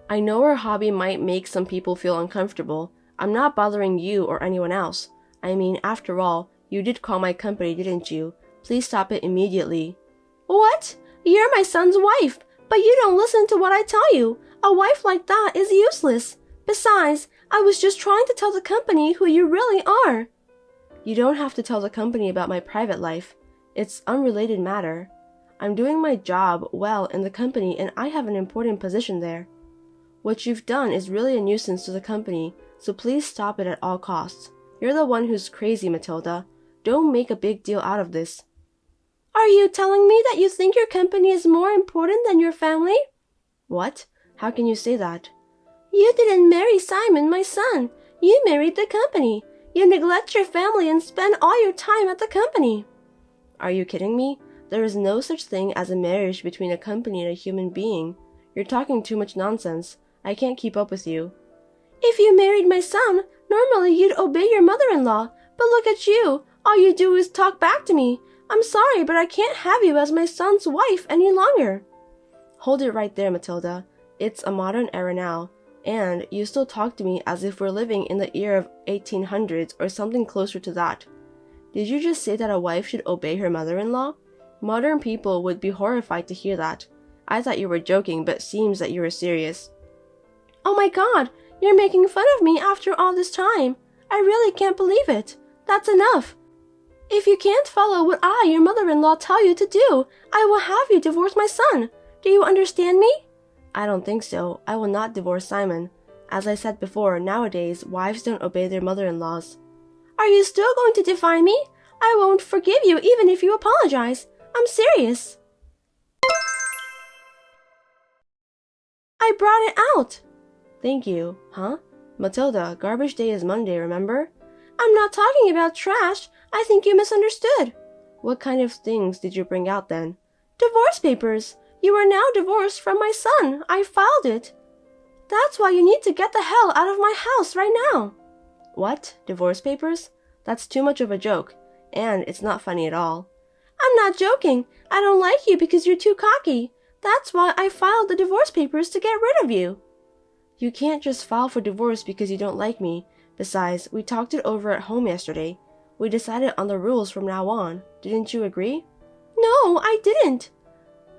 I know our hobby might make some people feel uncomfortable. I'm not bothering you or anyone else. I mean, after all, you did call my company, didn't you? Please stop it immediately. What? You're my son's wife, but you don't listen to what I tell you. A wife like that is useless. Besides, I was just trying to tell the company who you really are. You don't have to tell the company about my private life. It's unrelated matter. I'm doing my job well in the company and I have an important position there. What you've done is really a nuisance to the company, so please stop it at all costs. You're the one who's crazy, Matilda. Don't make a big deal out of this. Are you telling me that you think your company is more important than your family? What? How can you say that? You didn't marry Simon, my son. You married the company. You neglect your family and spend all your time at the company. Are you kidding me? There is no such thing as a marriage between a company and a human being. You're talking too much nonsense. I can't keep up with you. If you married my son, normally you'd obey your mother-in-law. But look at you. All you do is talk back to me. I'm sorry, but I can't have you as my son's wife any longer. Hold it right there, Matilda. It's a modern era now. And you still talk to me as if we're living in the year of 1800s or something closer to that. Did you just say that a wife should obey her mother-in-law? Modern people would be horrified to hear that. I thought you were joking, but seems that you were serious. Oh my god, you're making fun of me after all this time. I really can't believe it. That's enough. If you can't follow what I, your mother-in-law, tell you to do, I will have you divorce my son. Do you understand me? I don't think so. I will not divorce Simon. As I said before, nowadays, wives don't obey their mother-in-laws. Are you still going to defy me? I won't forgive you even if you apologize. I'm serious. I brought it out. Thank you. Huh? Matilda, garbage day is Monday, remember? I'm not talking about trash. I think you misunderstood. What kind of things did you bring out then? Divorce papers. You are now divorced from my son. I filed it. That's why you need to get the hell out of my house right now. What? Divorce papers? That's too much of a joke, and it's not funny at all. I'm not joking. I don't like you because you're too cocky. That's why I filed the divorce papers to get rid of you. You can't just file for divorce because you don't like me. Besides, we talked it over at home yesterday. We decided on the rules from now on. Didn't you agree? No, I didn't.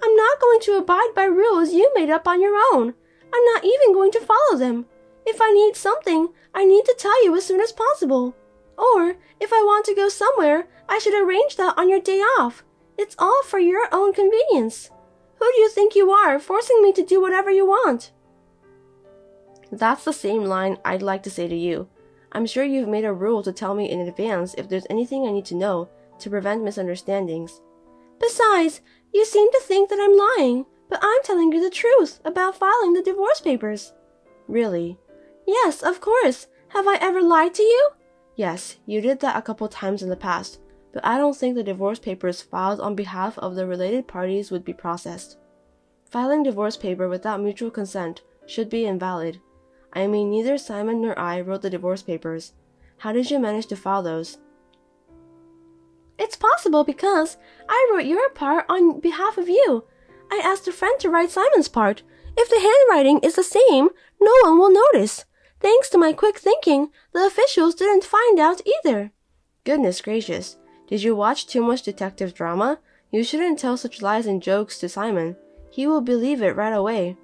I'm not going to abide by rules you made up on your own. I'm not even going to follow them. If I need something, I need to tell you as soon as possible. Or, if I want to go somewhere, I should arrange that on your day off. It's all for your own convenience. Who do you think you are, forcing me to do whatever you want? That's the same line I'd like to say to you. I'm sure you've made a rule to tell me in advance if there's anything I need to know to prevent misunderstandings. Besides, you seem to think that I'm lying, but I'm telling you the truth about filing the divorce papers. Really? Yes, of course. Have I ever lied to you? Yes, you did that a couple times in the past, but I don't think the divorce papers filed on behalf of the related parties would be processed. Filing divorce paper without mutual consent should be invalid. I mean, neither Simon nor I wrote the divorce papers. How did you manage to file those? It's possible because I wrote your part on behalf of you. I asked a friend to write Simon's part. If the handwriting is the same, no one will notice. Thanks to my quick thinking, the officials didn't find out either. Goodness gracious. Did you watch too much detective drama? You shouldn't tell such lies and jokes to Simon. He will believe it right away.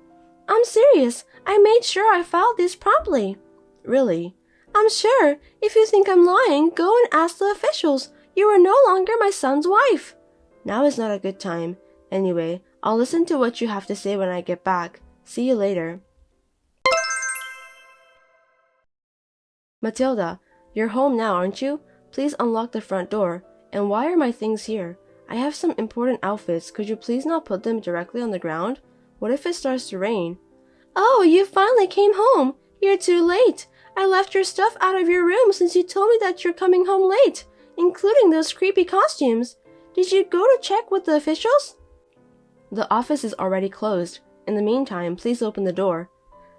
I'm serious. I made sure I filed this promptly. Really? I'm sure. If you think I'm lying, go and ask the officials. You are no longer my son's wife. Now is not a good time. Anyway, I'll listen to what you have to say when I get back. See you later. Matilda, you're home now, aren't you? Please unlock the front door. And why are my things here? I have some important outfits. Could you please not put them directly on the ground? What if it starts to rain? Oh, you finally came home. You're too late. I left your stuff out of your room since you told me that you're coming home late, including those creepy costumes. Did you go to check with the officials? The office is already closed. In the meantime, please open the door.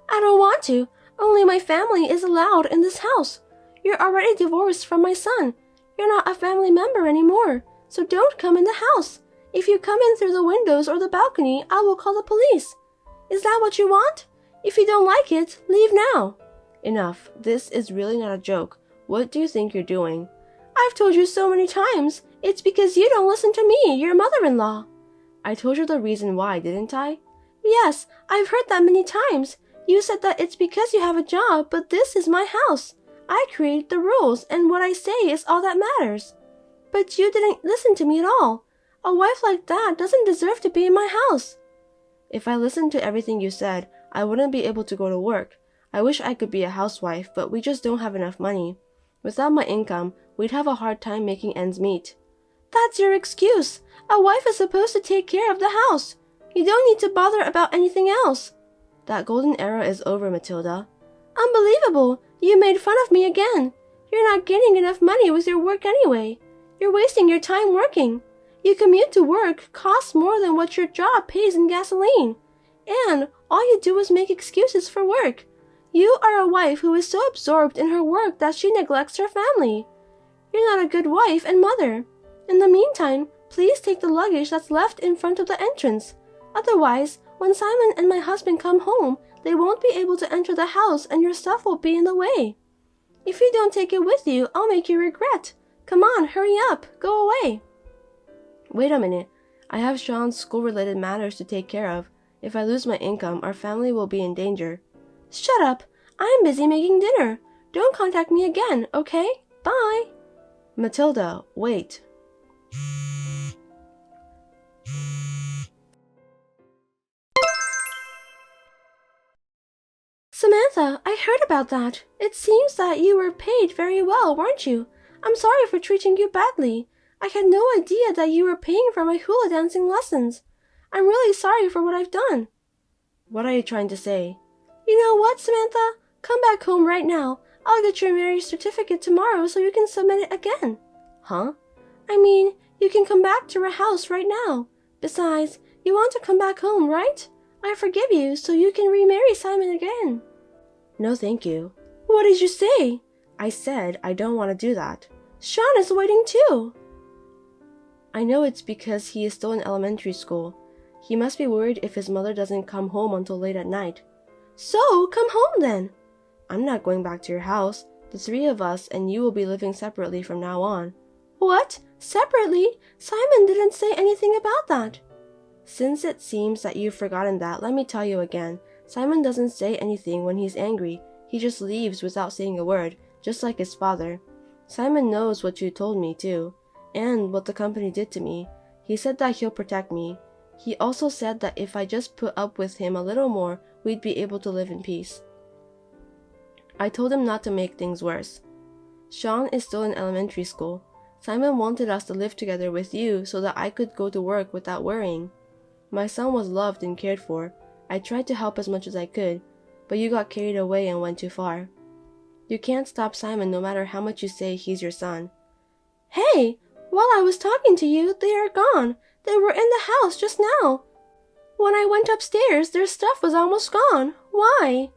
I don't want to. Only my family is allowed in this house. You're already divorced from my son. You're not a family member anymore, so don't come in the house. If you come in through the windows or the balcony, I will call the police. Is that what you want? If you don't like it, leave now. Enough. This is really not a joke. What do you think you're doing? I've told you so many times. It's because you don't listen to me, your mother-in-law. I told you the reason why, didn't I? Yes, I've heard that many times. You said that it's because you have a job, but this is my house. I created the rules, and what I say is all that matters. But you didn't listen to me at all. A wife like that doesn't deserve to be in my house. If I listened to everything you said, I wouldn't be able to go to work. I wish I could be a housewife, but we just don't have enough money. Without my income, we'd have a hard time making ends meet. That's your excuse. A wife is supposed to take care of the house. You don't need to bother about anything else. That golden era is over, Matilda. Unbelievable! You made fun of me again. You're not getting enough money with your work anyway. You're wasting your time working. You commute to work costs more than what your job pays in gasoline. And all you do is make excuses for work. You are a wife who is so absorbed in her work that she neglects her family. You're not a good wife and mother. In the meantime, please take the luggage that's left in front of the entrance. Otherwise, when Simon and my husband come home, they won't be able to enter the house and your stuff will be in the way. If you don't take it with you, I'll make you regret. Come on, hurry up. Go away. Wait a minute. I have Sean's school-related matters to take care of. If I lose my income, our family will be in danger. Shut up. I'm busy making dinner. Don't contact me again, okay? Bye. Matilda, wait. Samantha, I heard about that. It seems that you were paid very well, weren't you? I'm sorry for treating you badly. I had no idea that you were paying for my hula dancing lessons. I'm really sorry for what I've done. What are you trying to say? You know what, Samantha? Come back home right now. I'll get your marriage certificate tomorrow so you can submit it again. Huh? I mean, you can come back to our house right now. Besides, you want to come back home, right? I forgive you so you can remarry Simon again. No, thank you. What did you say? I said I don't want to do that. Sean is waiting too. I know it's because he is still in elementary school. He must be worried if his mother doesn't come home until late at night. So, come home then. I'm not going back to your house. The three of us and you will be living separately from now on. What? Separately? Simon didn't say anything about that. Since it seems that you've forgotten that, let me tell you again. Simon doesn't say anything when he's angry. He just leaves without saying a word, just like his father. Simon knows what you told me too, and what the company did to me. He said that he'll protect me. He also said that if I just put up with him a little more, we'd be able to live in peace. I told him not to make things worse. Sean is still in elementary school. Simon wanted us to live together with you so that I could go to work without worrying. My son was loved and cared for. I tried to help as much as I could, but you got carried away and went too far. You can't stop Simon no matter how much you say he's your son. Hey, while I was talking to you, they are gone. They were in the house just now. When I went upstairs, their stuff was almost gone. Why?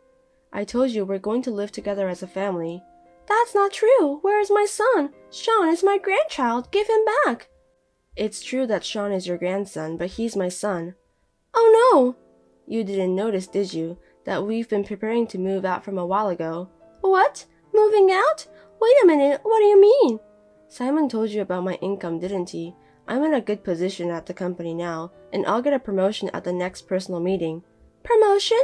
I told you we're going to live together as a family. That's not true. Where is my son? Sean is my grandchild. Give him back. It's true that Sean is your grandson, but he's my son. Oh no! You didn't notice, did you, that we've been preparing to move out from a while ago? What? Moving out? Wait a minute, what do you mean? Simon told you about my income, didn't he? I'm in a good position at the company now, and I'll get a promotion at the next personal meeting. Promotion?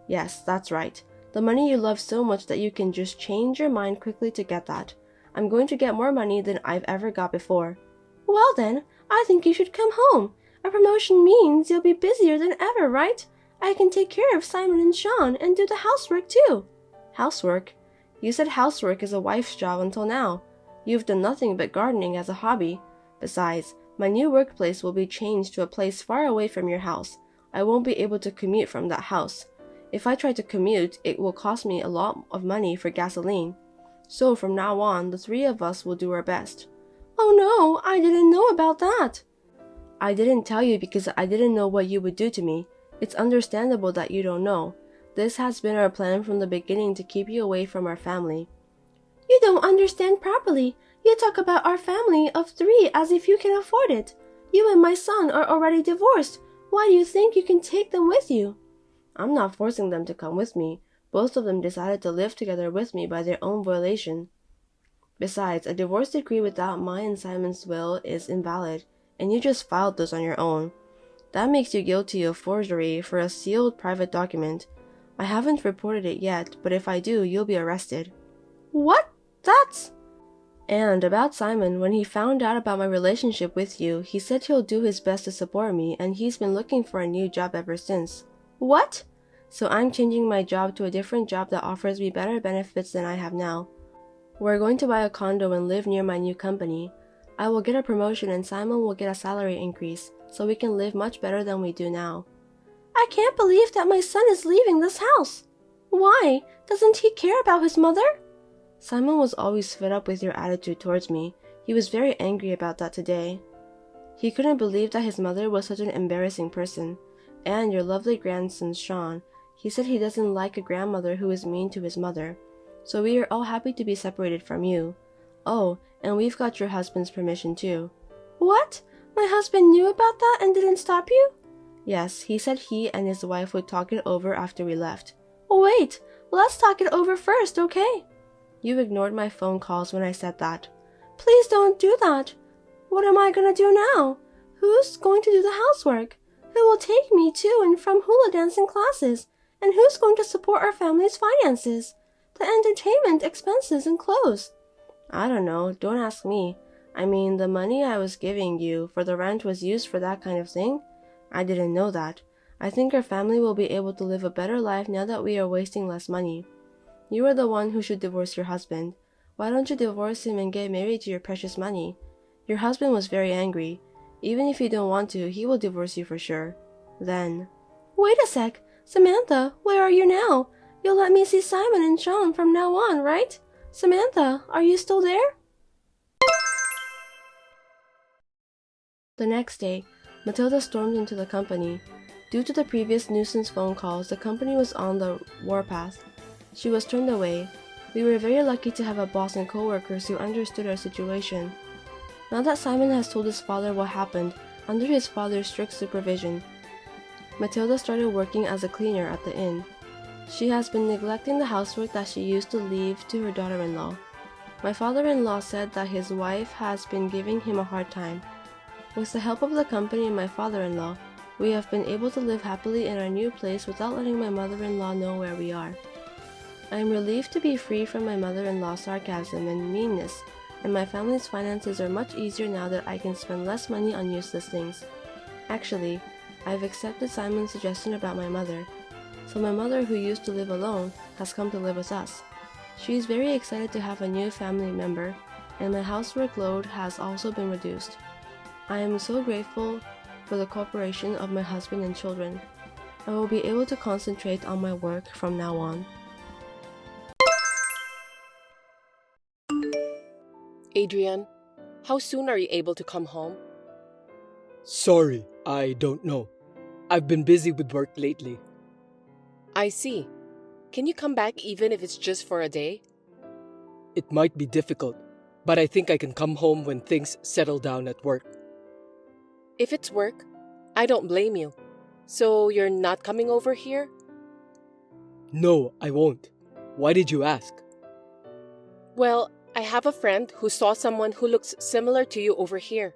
Yes, that's right. The money you love so much that you can just change your mind quickly to get that. I'm going to get more money than I've ever got before. Well then, I think you should come home. A promotion means you'll be busier than ever, right? I can take care of Simon and Sean and do the housework too. Housework? You said housework is a wife's job until now. You've done nothing but gardening as a hobby. Besides, my new workplace will be changed to a place far away from your house. I won't be able to commute from that house. If I try to commute, it will cost me a lot of money for gasoline. So from now on, the three of us will do our best. Oh no, I didn't know about that. I didn't tell you because I didn't know what you would do to me. It's understandable that you don't know. This has been our plan from the beginning to keep you away from our family. You don't understand properly. You talk about our family of three as if you can afford it. You and my son are already divorced. Why do you think you can take them with you? I'm not forcing them to come with me. Both of them decided to live together with me by their own volition. Besides, a divorce decree without mine and Simon's will is invalid, and you just filed those on your own. That makes you guilty of forgery for a sealed private document. I haven't reported it yet, but if I do, you'll be arrested. What? That's... And about Simon, when he found out about my relationship with you, he said he'll do his best to support me, and he's been looking for a new job ever since. What? So I'm changing my job to a different job that offers me better benefits than I have now. We're going to buy a condo and live near my new company. I will get a promotion and Simon will get a salary increase, so we can live much better than we do now. I can't believe that my son is leaving this house. Why? Doesn't he care about his mother? Simon was always fed up with your attitude towards me. He was very angry about that today. He couldn't believe that his mother was such an embarrassing person. And your lovely grandson, Sean, he said he doesn't like a grandmother who is mean to his mother. So we are all happy to be separated from you. Oh, and we've got your husband's permission too. What? My husband knew about that and didn't stop you? Yes, he said he and his wife would talk it over after we left. Wait, let's talk it over first, okay? You ignored my phone calls when I said that. Please don't do that. What am I gonna do now? Who's going to do the housework? Who will take me to and from hula dancing classes? And who's going to support our family's finances? The entertainment expenses and clothes? I don't know, don't ask me. I mean, the money I was giving you for the rent was used for that kind of thing. I didn't know that. I think our family will be able to live a better life now that we are wasting less money. You are the one who should divorce your husband. Why don't you divorce him and get married to your precious money? Your husband was very angry. Even if you don't want to, he will divorce you for sure. Then... Wait a sec. Samantha, where are you now? You'll let me see Simon and Sean from now on, right? Samantha, are you still there? The next day, Matilda stormed into the company. Due to the previous nuisance phone calls, the company was on the warpath. She was turned away. We were very lucky to have a boss and co-workers who understood our situation. Now that Simon has told his father what happened, under his father's strict supervision, Matilda started working as a cleaner at the inn. She has been neglecting the housework that she used to leave to her daughter-in-law. My father-in-law said that his wife has been giving him a hard time. With the help of the company and my father-in-law, we have been able to live happily in our new place without letting my mother-in-law know where we are. I am relieved to be free from my mother-in-law's sarcasm and meanness, and my family's finances are much easier now that I can spend less money on useless things. Actually, I've accepted Simon's suggestion about my mother. So my mother, who used to live alone, has come to live with us. She is very excited to have a new family member, and my housework load has also been reduced. I am so grateful for the cooperation of my husband and children. I will be able to concentrate on my work from now on. Adrien, how soon are you able to come home? Sorry, I don't know. I've been busy with work lately. I see. Can you come back even if it's just for a day? It might be difficult, but I think I can come home when things settle down at work. If it's work, I don't blame you. So you're not coming over here? No, I won't. Why did you ask? Well, I have a friend who saw someone who looks similar to you over here.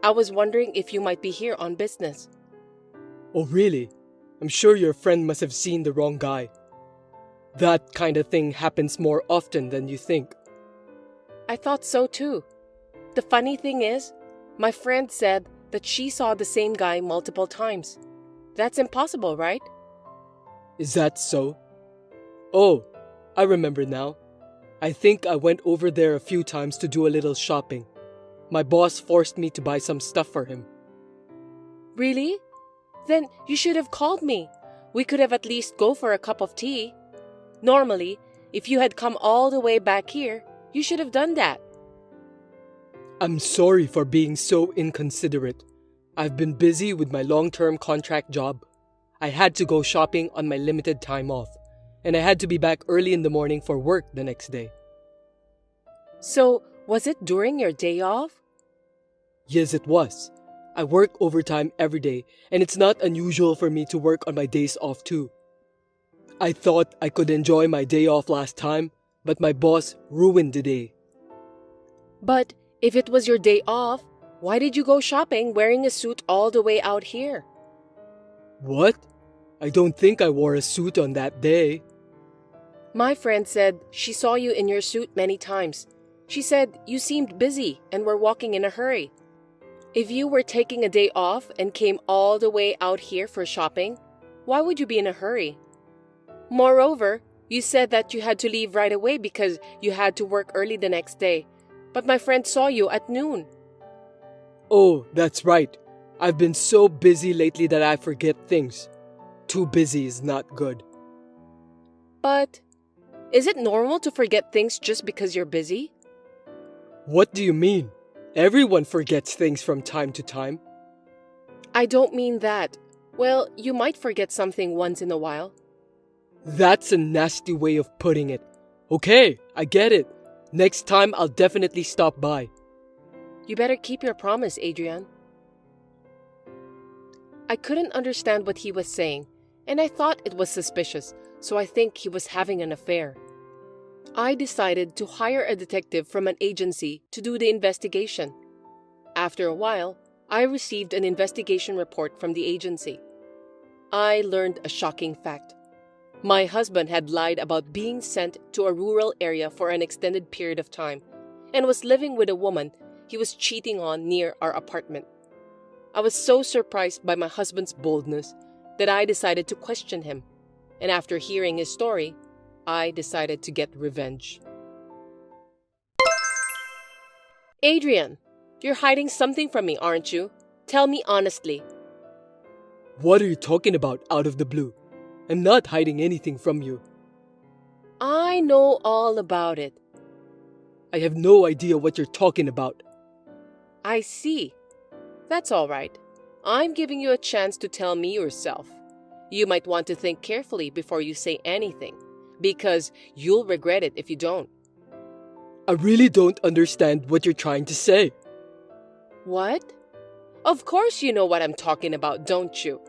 I was wondering if you might be here on business. Oh, really? I'm sure your friend must have seen the wrong guy. That kind of thing happens more often than you think. I thought so too. The funny thing is, my friend said that she saw the same guy multiple times. That's impossible, right? Is that so? Oh, I remember now. I think I went over there a few times to do a little shopping. My boss forced me to buy some stuff for him. Really? Then you should have called me. We could have at least go for a cup of tea. Normally, if you had come all the way back here, you should have done that. I'm sorry for being so inconsiderate. I've been busy with my long-term contract job. I had to go shopping on my limited time off, and I had to be back early in the morning for work the next day. So, was it during your day off? Yes, it was. I work overtime every day, and it's not unusual for me to work on my days off too. I thought I could enjoy my day off last time, but my boss ruined the day. But if it was your day off, why did you go shopping wearing a suit all the way out here? What? I don't think I wore a suit on that day. My friend said she saw you in your suit many times. She said you seemed busy and were walking in a hurry. If you were taking a day off and came all the way out here for shopping, why would you be in a hurry? Moreover, you said that you had to leave right away because you had to work early the next day. But my friend saw you at noon. Oh, that's right. I've been so busy lately that I forget things. Too busy is not good. But is it normal to forget things just because you're busy? What do you mean? Everyone forgets things from time to time. I don't mean that. Well, you might forget something once in a while. That's a nasty way of putting it. Okay, I get it. Next time I'll definitely stop by. You better keep your promise, Adrien. I couldn't understand what he was saying, and I thought it was suspicious, so I think he was having an affair. I decided to hire a detective from an agency to do the investigation. After a while, I received an investigation report from the agency. I learned a shocking fact. My husband had lied about being sent to a rural area for an extended period of time and was living with a woman he was cheating on near our apartment. I was so surprised by my husband's boldness that I decided to question him, and after hearing his story, I decided to get revenge. Adrien, you're hiding something from me, aren't you? Tell me honestly. What are you talking about out of the blue? I'm not hiding anything from you. I know all about it. I have no idea what you're talking about. I see. That's all right. I'm giving you a chance to tell me yourself. You might want to think carefully before you say anything, because you'll regret it if you don't. I really don't understand what you're trying to say. What? Of course you know what I'm talking about, don't you?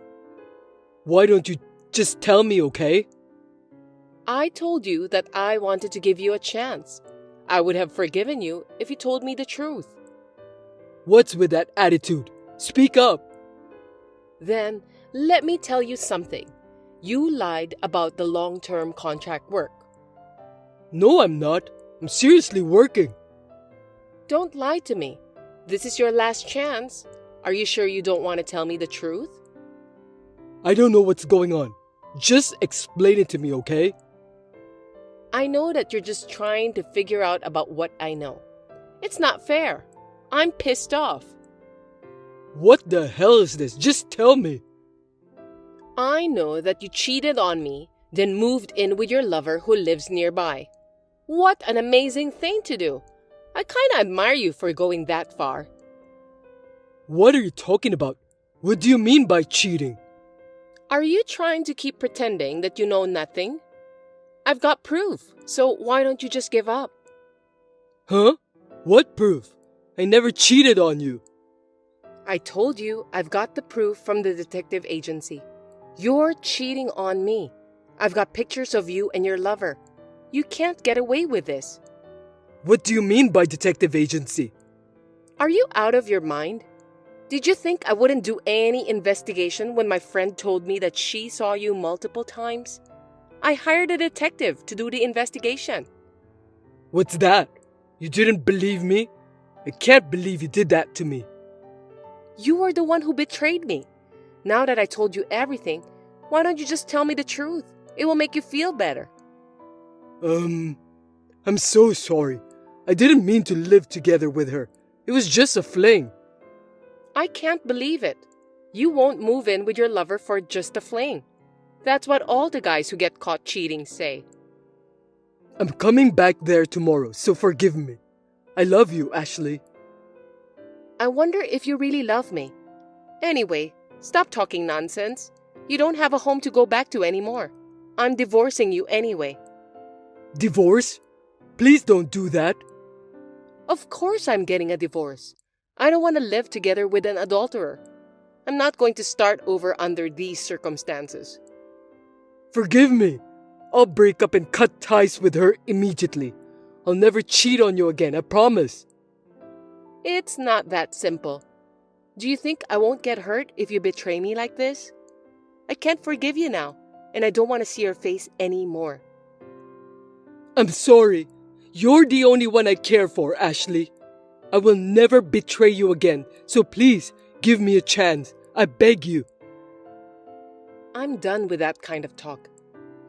Why don't you just tell me, okay? I told you that I wanted to give you a chance. I would have forgiven you if you told me the truth. What's with that attitude? Speak up. Then, let me tell you something. You lied about the long-term contract work. No, I'm not. I'm seriously working. Don't lie to me. This is your last chance. Are you sure you don't want to tell me the truth? I don't know what's going on. Just explain it to me, okay? I know that you're just trying to figure out about what I know. It's not fair. I'm pissed off. What the hell is this? Just tell me. I know that you cheated on me, then moved in with your lover who lives nearby. What an amazing thing to do. I kinda admire you for going that far. What are you talking about? What do you mean by cheating? Are you trying to keep pretending that you know nothing? I've got proof, so why don't you just give up? Huh? What proof? I never cheated on you. I told you I've got the proof from the detective agency. You're cheating on me. I've got pictures of you and your lover. You can't get away with this. What do you mean by detective agency? Are you out of your mind? Did you think I wouldn't do any investigation when my friend told me that she saw you multiple times? I hired a detective to do the investigation. What's that? You didn't believe me? I can't believe you did that to me. You were the one who betrayed me. Now that I told you everything, why don't you just tell me the truth? It will make you feel better. I'm so sorry. I didn't mean to live together with her. It was just a fling. I can't believe it. You won't move in with your lover for just a fling. That's what all the guys who get caught cheating say. I'm coming back there tomorrow, so forgive me. I love you, Ashley. I wonder if you really love me. Anyway, stop talking nonsense. You don't have a home to go back to anymore. I'm divorcing you anyway. Divorce? Please don't do that. Of course I'm getting a divorce. I don't want to live together with an adulterer. I'm not going to start over under these circumstances. Forgive me. I'll break up and cut ties with her immediately. I'll never cheat on you again, I promise. It's not that simple. Do you think I won't get hurt if you betray me like this? I can't forgive you now, and I don't want to see your face anymore. I'm sorry. You're the only one I care for, Ashley. I will never betray you again, so please give me a chance. I beg you. I'm done with that kind of talk.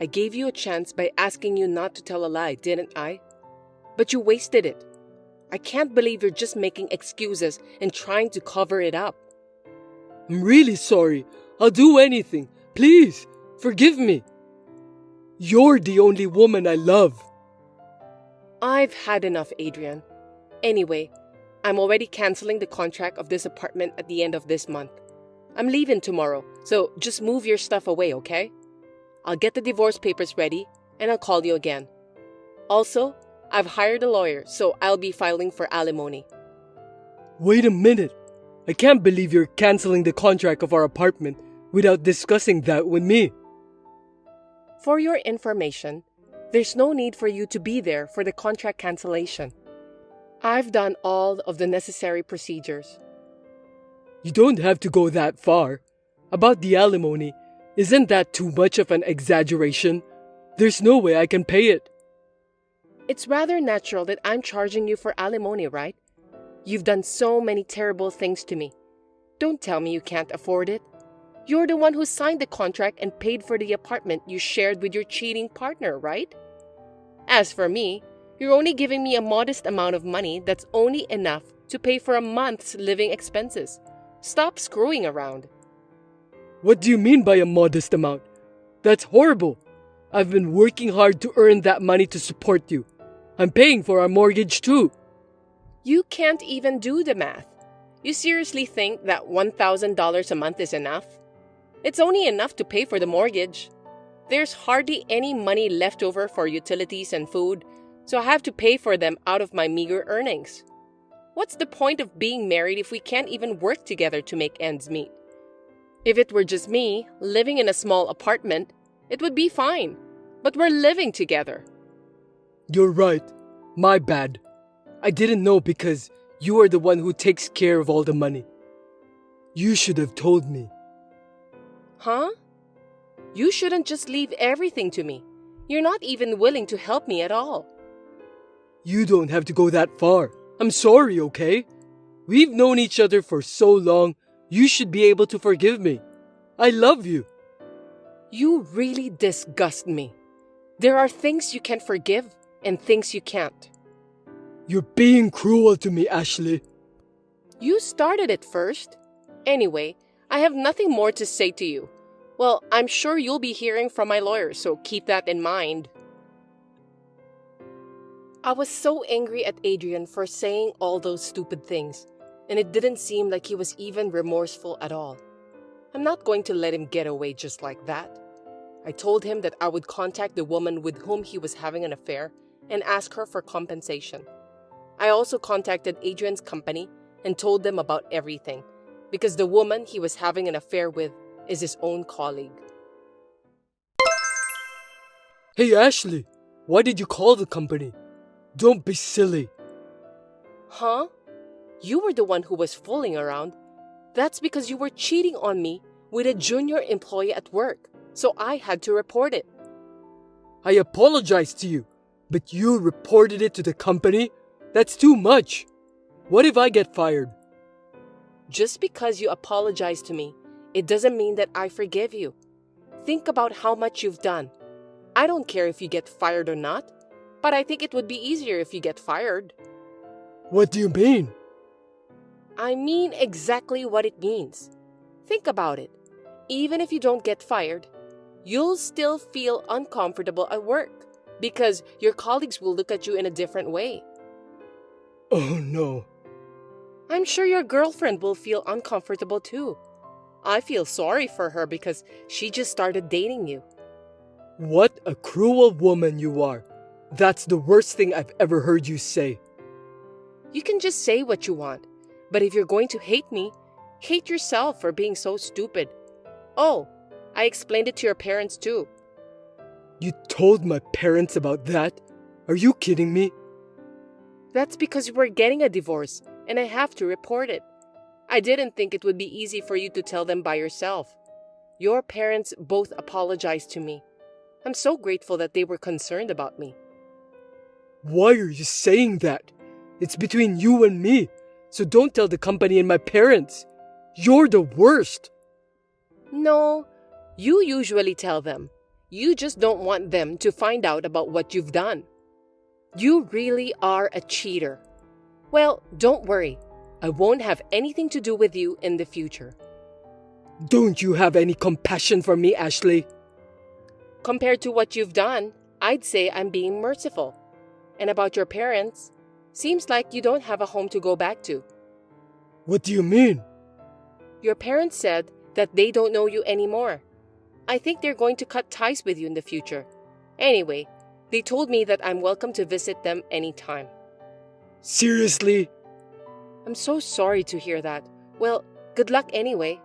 I gave you a chance by asking you not to tell a lie, didn't I? But you wasted it. I can't believe you're just making excuses and trying to cover it up. I'm really sorry. I'll do anything. Please, forgive me. You're the only woman I love. I've had enough, Adrien. Anyway, I'm already canceling the contract of this apartment at the end of this month. I'm leaving tomorrow, so just move your stuff away, okay? I'll get the divorce papers ready, and I'll call you again. Also, I've hired a lawyer, so I'll be filing for alimony. Wait a minute. I can't believe you're canceling the contract of our apartment without discussing that with me. For your information, there's no need for you to be there for the contract cancellation. I've done all of the necessary procedures. You don't have to go that far. About the alimony, isn't that too much of an exaggeration? There's no way I can pay it. It's rather natural that I'm charging you for alimony, right? You've done so many terrible things to me. Don't tell me you can't afford it. You're the one who signed the contract and paid for the apartment you shared with your cheating partner, right? As for me, you're only giving me a modest amount of money that's only enough to pay for a month's living expenses. Stop screwing around. What do you mean by a modest amount? That's horrible. I've been working hard to earn that money to support you. I'm paying for our mortgage too. You can't even do the math. You seriously think that $1,000 a month is enough? It's only enough to pay for the mortgage. There's hardly any money left over for utilities and food, so I have to pay for them out of my meager earnings. What's the point of being married if we can't even work together to make ends meet? If it were just me, living in a small apartment, it would be fine. But we're living together. You're right. My bad. I didn't know because you are the one who takes care of all the money. You should have told me. Huh? You shouldn't just leave everything to me. You're not even willing to help me at all. You don't have to go that far. I'm sorry, okay? We've known each other for so long, you should be able to forgive me. I love you. You really disgust me. There are things you can forgive and things you can't. You're being cruel to me, Ashley. You started it first. Anyway, I have nothing more to say to you. Well, I'm sure you'll be hearing from my lawyer, so keep that in mind. I was so angry at Adrien for saying all those stupid things, and it didn't seem like he was even remorseful at all. I'm not going to let him get away just like that. I told him that I would contact the woman with whom he was having an affair and ask her for compensation. I also contacted Adrien's company and told them about everything, because the woman he was having an affair with is his own colleague. Hey, Ashley, why did you call the company? Don't be silly. Huh? You were the one who was fooling around. That's because you were cheating on me with a junior employee at work, so I had to report it. I apologize to you, but you reported it to the company? That's too much. What if I get fired? Just because you apologize to me, it doesn't mean that I forgive you. Think about how much you've done. I don't care if you get fired or not, but I think it would be easier if you get fired. What do you mean? I mean exactly what it means. Think about it. Even if you don't get fired, you'll still feel uncomfortable at work because your colleagues will look at you in a different way. Oh no. I'm sure your girlfriend will feel uncomfortable too. I feel sorry for her because she just started dating you. What a cruel woman you are. That's the worst thing I've ever heard you say. You can just say what you want, but if you're going to hate me, hate yourself for being so stupid. Oh, I explained it to your parents too. You told my parents about that? Are you kidding me? That's because we're getting a divorce and I have to report it. I didn't think it would be easy for you to tell them by yourself. Your parents both apologized to me. I'm so grateful that they were concerned about me. Why are you saying that? It's between you and me, so don't tell the company and my parents. You're the worst. No, you usually tell them. You just don't want them to find out about what you've done. You really are a cheater. Well, don't worry. I won't have anything to do with you in the future. Don't you have any compassion for me, Ashley? Compared to what you've done, I'd say I'm being merciful. And about your parents, seems like you don't have a home to go back to. What do you mean? Your parents said that they don't know you anymore. I think they're going to cut ties with you in the future. Anyway, they told me that I'm welcome to visit them anytime. Seriously? I'm so sorry to hear that. Well, good luck anyway.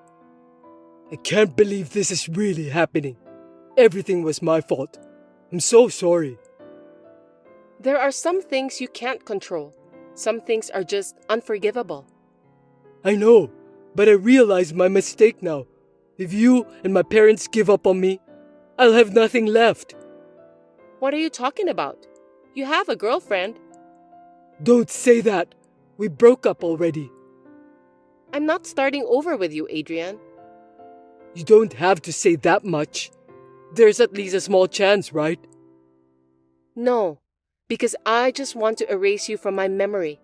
I can't believe this is really happening. Everything was my fault. I'm so sorry. There are some things you can't control. Some things are just unforgivable. I know, but I realize my mistake now. If you and my parents give up on me, I'll have nothing left. What are you talking about? You have a girlfriend. Don't say that. We broke up already. I'm not starting over with you, Adrien. You don't have to say that much. There's at least a small chance, right? No, because I just want to erase you from my memory.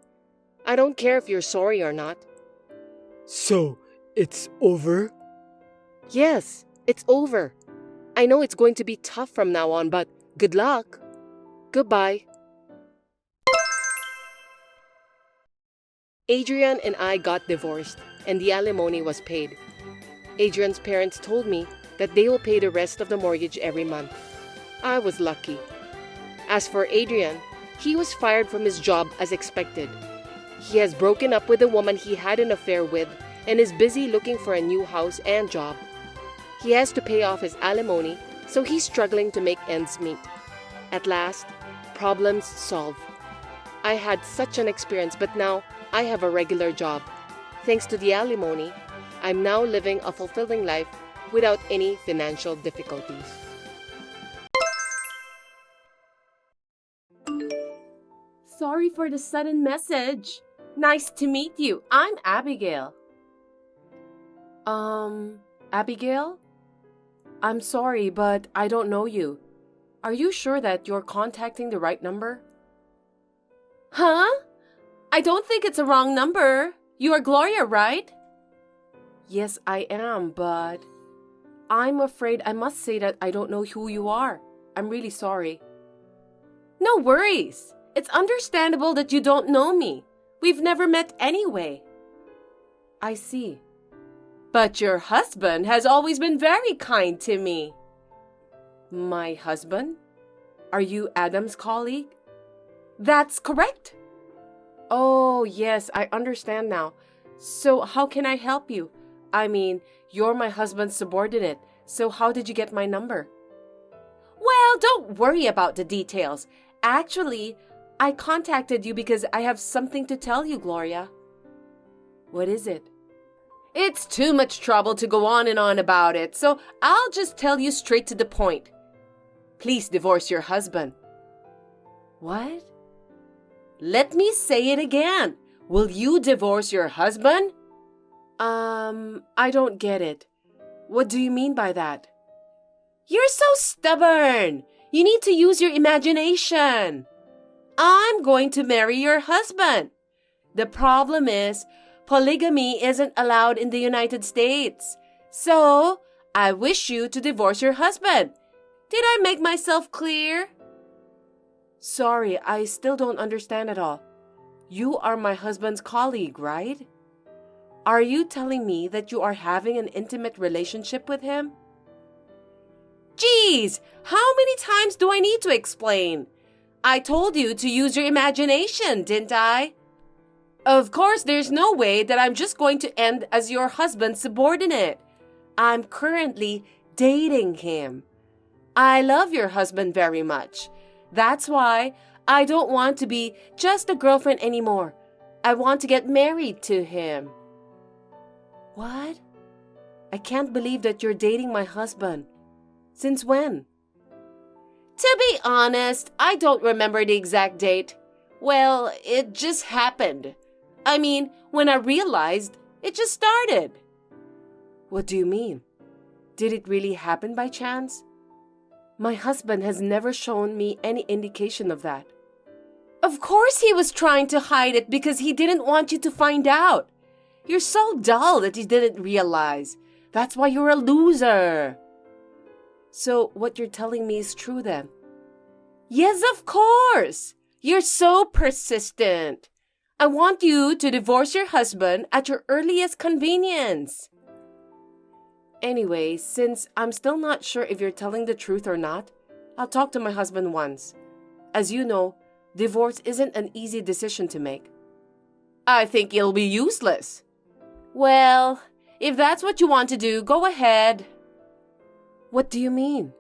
I don't care if you're sorry or not. So, it's over? Yes, it's over. I know it's going to be tough from now on, but good luck. Goodbye. Adrien and I got divorced, and the alimony was paid. Adrian's parents told me that they will pay the rest of the mortgage every month. I was lucky. As for Adrien, he was fired from his job as expected. He has broken up with the woman he had an affair with and is busy looking for a new house and job. He has to pay off his alimony, so he's struggling to make ends meet. At last, problems solved. I had such an experience, but now I have a regular job. Thanks to the alimony, I'm now living a fulfilling life without any financial difficulties. Sorry for the sudden message. Nice to meet you. I'm Abigail. Abigail? I'm sorry, but I don't know you. Are you sure that you're contacting the right number? Huh? I don't think it's a wrong number. You are Gloria, right? Yes, I am, but I'm afraid I must say that I don't know who you are. I'm really sorry. No worries. It's understandable that you don't know me. We've never met anyway. I see. But your husband has always been very kind to me. My husband? Are you Adam's colleague? That's correct. Oh, yes, I understand now. So how can I help you? I mean, you're my husband's subordinate, so how did you get my number? Well, don't worry about the details. Actually, I contacted you because I have something to tell you, Gloria. What is it? It's too much trouble to go on and on about it, so I'll just tell you straight to the point. Please divorce your husband. What? Let me say it again. Will you divorce your husband? I don't get it. What do you mean by that? You're so stubborn. You need to use your imagination. I'm going to marry your husband. The problem is, polygamy isn't allowed in the United States. So, I wish you to divorce your husband. Did I make myself clear? Sorry, I still don't understand at all. You are my husband's colleague, right? Are you telling me that you are having an intimate relationship with him? Geez, how many times do I need to explain? I told you to use your imagination, didn't I? Of course, there's no way that I'm just going to end as your husband's subordinate. I'm currently dating him. I love your husband very much. That's why I don't want to be just a girlfriend anymore. I want to get married to him. What? I can't believe that you're dating my husband. Since when? To be honest, I don't remember the exact date. Well, it just happened. I mean, when I realized, it just started. What do you mean? Did it really happen by chance? My husband has never shown me any indication of that. Of course he was trying to hide it because he didn't want you to find out. You're so dull that you didn't realize. That's why you're a loser. So what you're telling me is true then? Yes, of course. You're so persistent. I want you to divorce your husband at your earliest convenience. Anyway, since I'm still not sure if you're telling the truth or not, I'll talk to my husband once. As you know, divorce isn't an easy decision to make. I think it'll be useless. Well, if that's what you want to do, go ahead. What do you mean?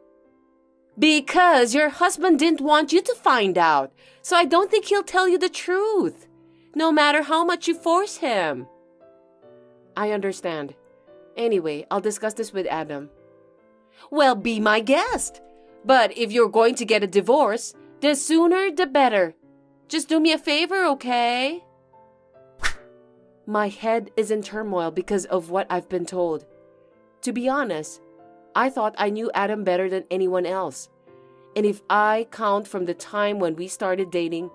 Because your husband didn't want you to find out, so I don't think he'll tell you the truth, no matter how much you force him. I understand. Anyway, I'll discuss this with Adam. Well, be my guest. But if you're going to get a divorce, the sooner the better. Just do me a favor, okay? My head is in turmoil because of what I've been told. To be honest, I thought I knew Adam better than anyone else. And if I count from the time when we started dating,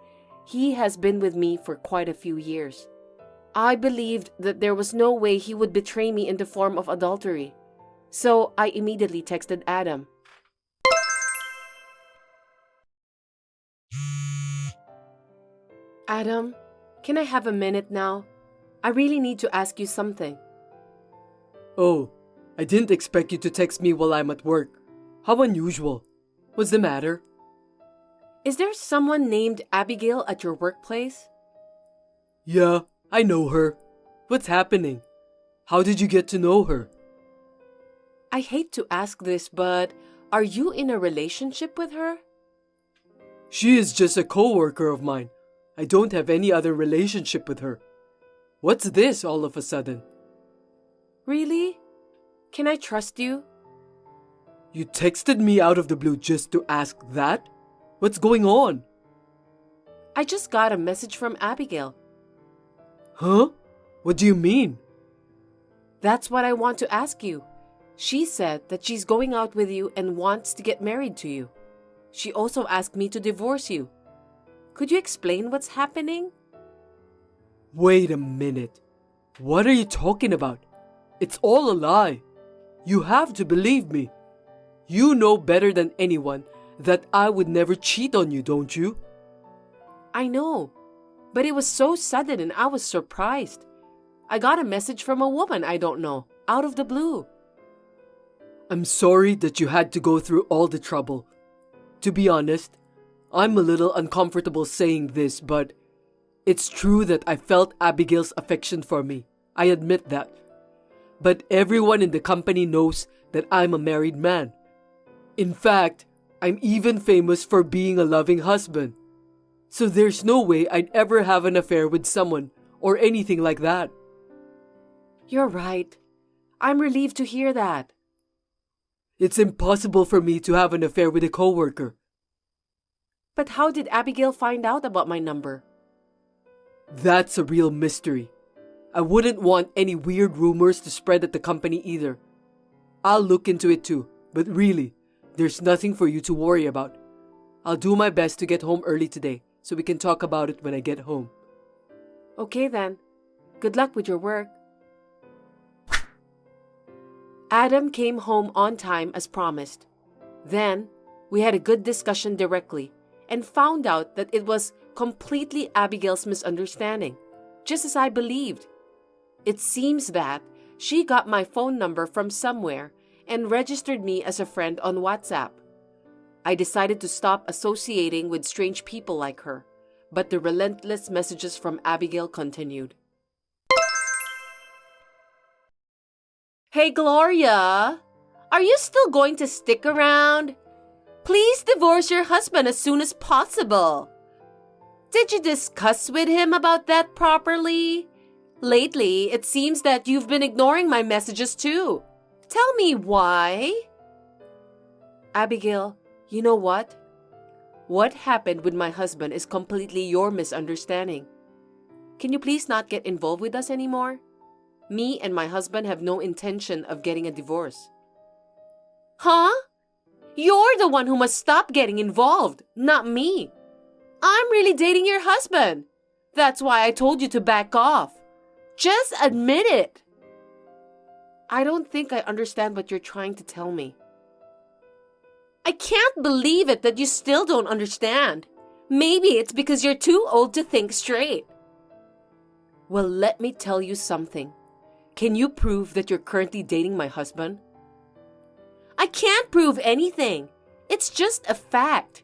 he has been with me for quite a few years. I believed that there was no way he would betray me in the form of adultery. So I immediately texted Adam. Adam, can I have a minute now? I really need to ask you something. Oh, I didn't expect you to text me while I'm at work. How unusual. What's the matter? Is there someone named Abigail at your workplace? Yeah, I know her. What's happening? How did you get to know her? I hate to ask this, but are you in a relationship with her? She is just a co-worker of mine. I don't have any other relationship with her. What's this all of a sudden? Really? Can I trust you? You texted me out of the blue just to ask that? What's going on? I just got a message from Abigail. Huh? What do you mean? That's what I want to ask you. She said that she's going out with you and wants to get married to you. She also asked me to divorce you. Could you explain what's happening? Wait a minute. What are you talking about? It's all a lie. You have to believe me. You know better than anyone that I would never cheat on you, don't you? I know, but it was so sudden and I was surprised. I got a message from a woman I don't know, out of the blue. I'm sorry that you had to go through all the trouble. To be honest, I'm a little uncomfortable saying this, but it's true that I felt Abigail's affection for me. I admit that. But everyone in the company knows that I'm a married man. In fact, I'm even famous for being a loving husband. So there's no way I'd ever have an affair with someone or anything like that. You're right. I'm relieved to hear that. It's impossible for me to have an affair with a coworker. But how did Abigail find out about my number? That's a real mystery. I wouldn't want any weird rumors to spread at the company either. I'll look into it too, but really, there's nothing for you to worry about. I'll do my best to get home early today so we can talk about it when I get home. Okay then. Good luck with your work. Adam came home on time as promised. Then, we had a good discussion directly and found out that it was completely Abigail's misunderstanding, just as I believed. It seems that she got my phone number from somewhere and registered me as a friend on WhatsApp. I decided to stop associating with strange people like her, but the relentless messages from Abigail continued. Hey Gloria, are you still going to stick around? Please divorce your husband as soon as possible. Did you discuss with him about that properly? Lately, it seems that you've been ignoring my messages too. Tell me why. Abigail, you know what? What happened with my husband is completely your misunderstanding. Can you please not get involved with us anymore? Me and my husband have no intention of getting a divorce. Huh? You're the one who must stop getting involved, not me. I'm really dating your husband. That's why I told you to back off. Just admit it. I don't think I understand what you're trying to tell me. I can't believe it that you still don't understand. Maybe it's because you're too old to think straight. Well, let me tell you something. Can you prove that you're currently dating my husband? I can't prove anything. It's just a fact.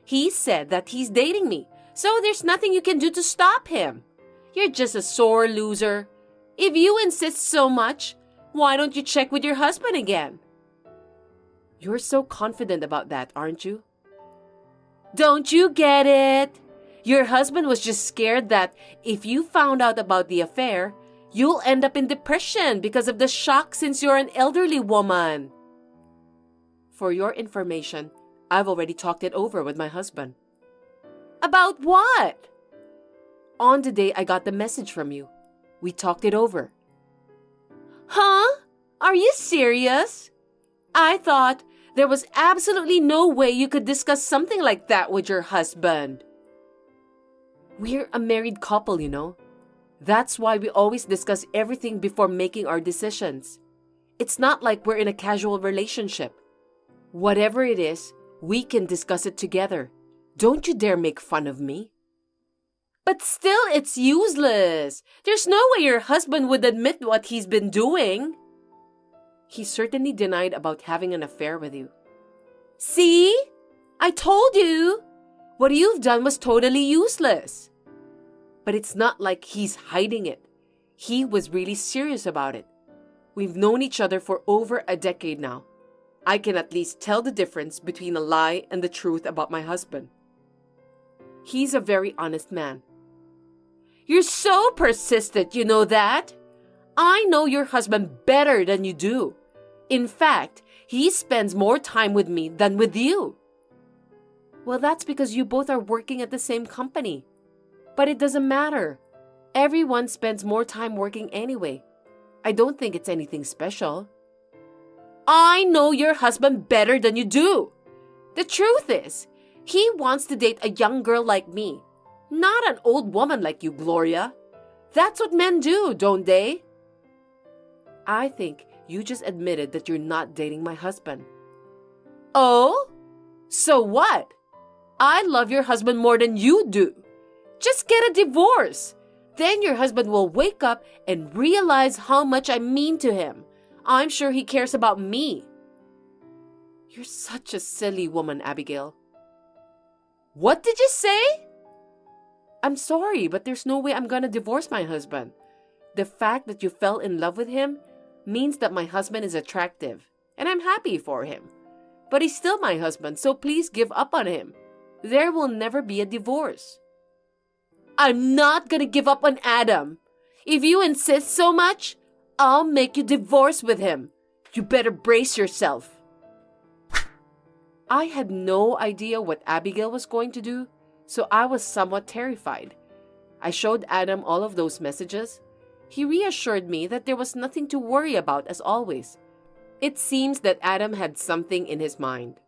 He said that he's dating me, so there's nothing you can do to stop him. You're just a sore loser. If you insist so much, why don't you check with your husband again? You're so confident about that, aren't you? Don't you get it? Your husband was just scared that if you found out about the affair, you'll end up in depression because of the shock since you're an elderly woman. For your information, I've already talked it over with my husband. About what? On the day I got the message from you, we talked it over. Huh? Are you serious? I thought there was absolutely no way you could discuss something like that with your husband. We're a married couple, you know. That's why we always discuss everything before making our decisions. It's not like we're in a casual relationship. Whatever it is, we can discuss it together. Don't you dare make fun of me. But still, it's useless. There's no way your husband would admit what he's been doing. He certainly denied about having an affair with you. See? I told you. What you've done was totally useless. But it's not like he's hiding it. He was really serious about it. We've known each other for over a decade now. I can at least tell the difference between a lie and the truth about my husband. He's a very honest man. You're so persistent, you know that? I know your husband better than you do. In fact, he spends more time with me than with you. Well, that's because you both are working at the same company. But it doesn't matter. Everyone spends more time working anyway. I don't think it's anything special. I know your husband better than you do. The truth is, he wants to date a young girl like me, not an old woman like you, Gloria. That's what men do, don't they? I think you just admitted that you're not dating my husband. Oh? So what? I love your husband more than you do. Just get a divorce. Then your husband will wake up and realize how much I mean to him. I'm sure he cares about me. You're such a silly woman, Abigail. What did you say? I'm sorry, but there's no way I'm gonna divorce my husband. The fact that you fell in love with him means that my husband is attractive, and I'm happy for him. But he's still my husband, so please give up on him. There will never be a divorce. I'm not gonna give up on Adam. If you insist so much, I'll make you divorce with him. You better brace yourself. I had no idea what Abigail was going to do, so I was somewhat terrified. I showed Adam all of those messages. He reassured me that there was nothing to worry about as always. It seems that Adam had something in his mind.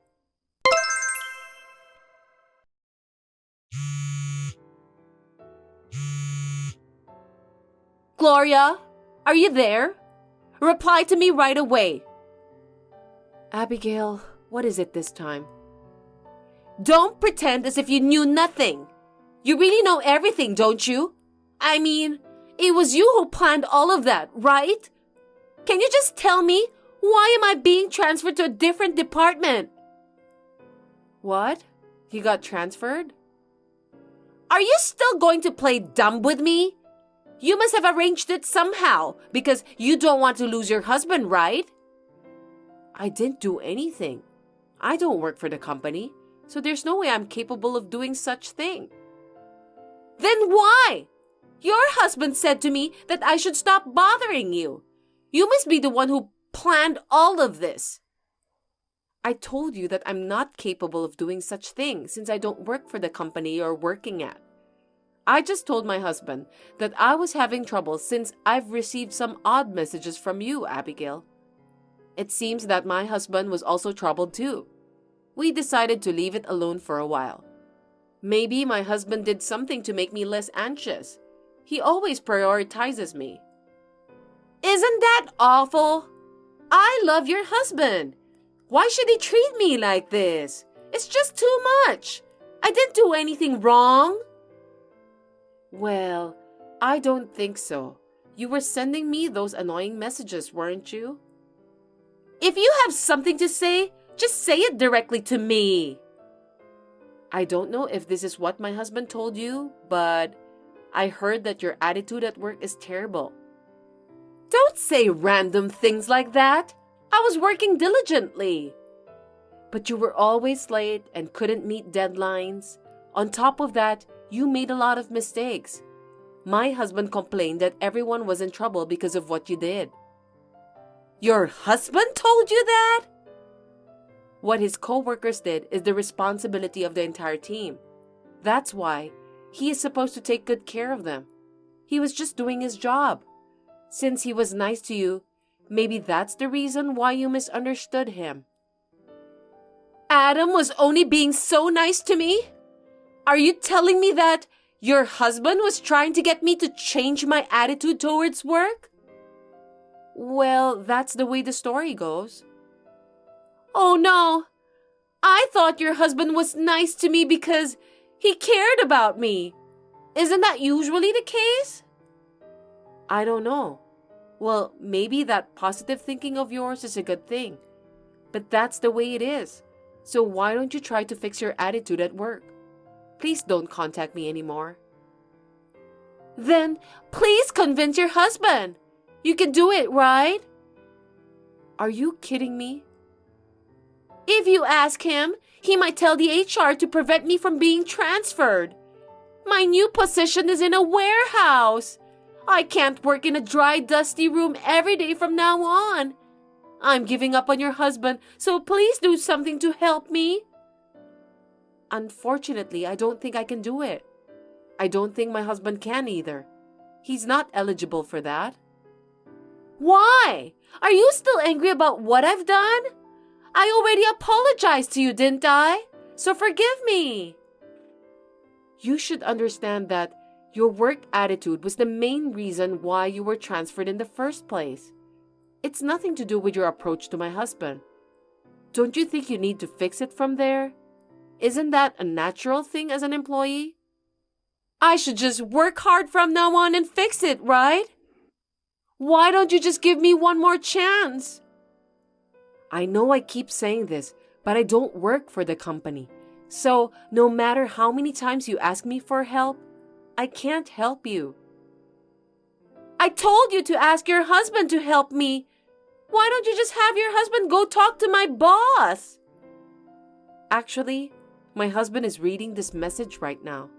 Gloria, are you there? Reply to me right away. Abigail, what is it this time? Don't pretend as if you knew nothing. You really know everything, don't you? I mean, it was you who planned all of that, right? Can you just tell me, why am I being transferred to a different department? What? You got transferred? Are you still going to play dumb with me? You must have arranged it somehow because you don't want to lose your husband, right? I didn't do anything. I don't work for the company, so there's no way I'm capable of doing such thing. Then why? Your husband said to me that I should stop bothering you. You must be the one who planned all of this. I told you that I'm not capable of doing such things since I don't work for the company you're working at. I just told my husband that I was having trouble since I've received some odd messages from you, Abigail. It seems that my husband was also troubled too. We decided to leave it alone for a while. Maybe my husband did something to make me less anxious. He always prioritizes me. Isn't that awful? I love your husband. Why should he treat me like this? It's just too much. I didn't do anything wrong. Well, I don't think so. You were sending me those annoying messages, weren't you? If you have something to say, just say it directly to me. I don't know if this is what my husband told you, but I heard that your attitude at work is terrible. Don't say random things like that. I was working diligently. But you were always late and couldn't meet deadlines. On top of that, you made a lot of mistakes. My husband complained that everyone was in trouble because of what you did. Your husband told you that? What his co-workers did is the responsibility of the entire team. That's why he is supposed to take good care of them. He was just doing his job. Since he was nice to you, maybe that's the reason why you misunderstood him. Adam was only being so nice to me? Are you telling me that your husband was trying to get me to change my attitude towards work? Well, that's the way the story goes. Oh no! I thought your husband was nice to me because he cared about me. Isn't that usually the case? I don't know. Well, maybe that positive thinking of yours is a good thing. But that's the way it is. So why don't you try to fix your attitude at work? Please don't contact me anymore. Then please convince your husband. You can do it, right? Are you kidding me? If you ask him, he might tell the HR to prevent me from being transferred. My new position is in a warehouse. I can't work in a dry, dusty room every day from now on. I'm giving up on your husband, so please do something to help me. Unfortunately, I don't think I can do it. I don't think my husband can either. He's not eligible for that. Why? Are you still angry about what I've done? I already apologized to you, didn't I? So forgive me. You should understand that your work attitude was the main reason why you were transferred in the first place. It's nothing to do with your approach to my husband. Don't you think you need to fix it from there? Isn't that a natural thing as an employee? I should just work hard from now on and fix it, right? Why don't you just give me one more chance? I know I keep saying this, but I don't work for the company. So, no matter how many times you ask me for help, I can't help you. I told you to ask your husband to help me. Why don't you just have your husband go talk to my boss? Actually, my husband is reading this message right now.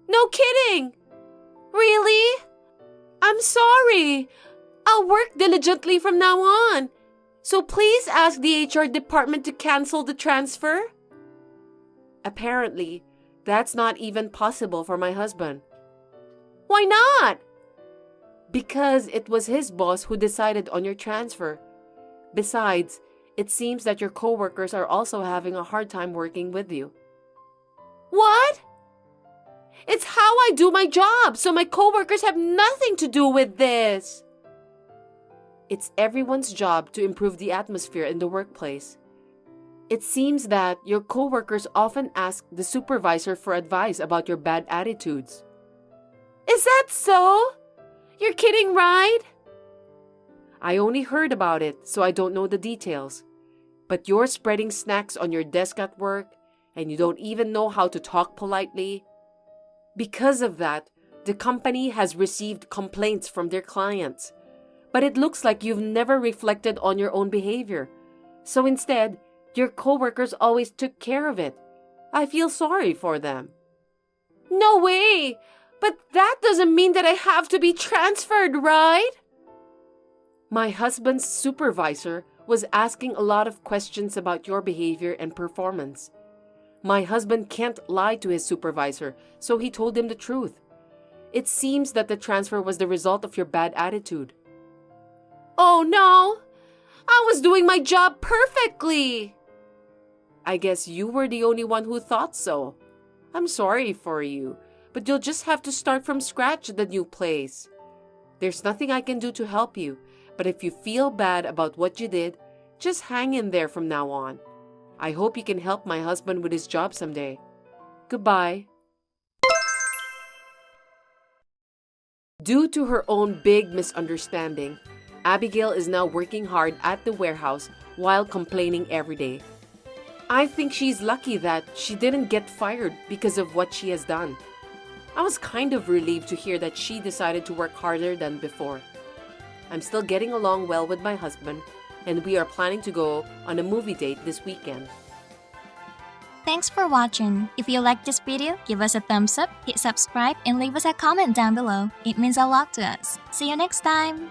No kidding! Really? I'm sorry. I'll work diligently from now on. So please ask the HR department to cancel the transfer. Apparently, that's not even possible for my husband. Why not? Because it was his boss who decided on your transfer. Besides, it seems that your coworkers are also having a hard time working with you. What? It's how I do my job, so my coworkers have nothing to do with this. It's everyone's job to improve the atmosphere in the workplace. It seems that your coworkers often ask the supervisor for advice about your bad attitudes. Is that so? You're kidding, right? I only heard about it, so I don't know the details. But you're spreading snacks on your desk at work, and you don't even know how to talk politely. Because of that, the company has received complaints from their clients. But it looks like you've never reflected on your own behavior. So instead, your coworkers always took care of it. I feel sorry for them. No way! But that doesn't mean that I have to be transferred, right? My husband's supervisor was asking a lot of questions about your behavior and performance. My husband can't lie to his supervisor, so he told him the truth. It seems that the transfer was the result of your bad attitude. Oh no! I was doing my job perfectly! I guess you were the only one who thought so. I'm sorry for you, but you'll just have to start from scratch at the new place. There's nothing I can do to help you, but if you feel bad about what you did, just hang in there from now on. I hope you can help my husband with his job someday. Goodbye. Due to her own big misunderstanding, Abigail is now working hard at the warehouse while complaining every day. I think she's lucky that she didn't get fired because of what she has done. I was kind of relieved to hear that she decided to work harder than before. I'm still getting along well with my husband, and we are planning to go on a movie date this weekend. Thanks for watching. If you like this video, give us a thumbs up, hit subscribe, and leave us a comment down below. It means a lot to us. See you next time!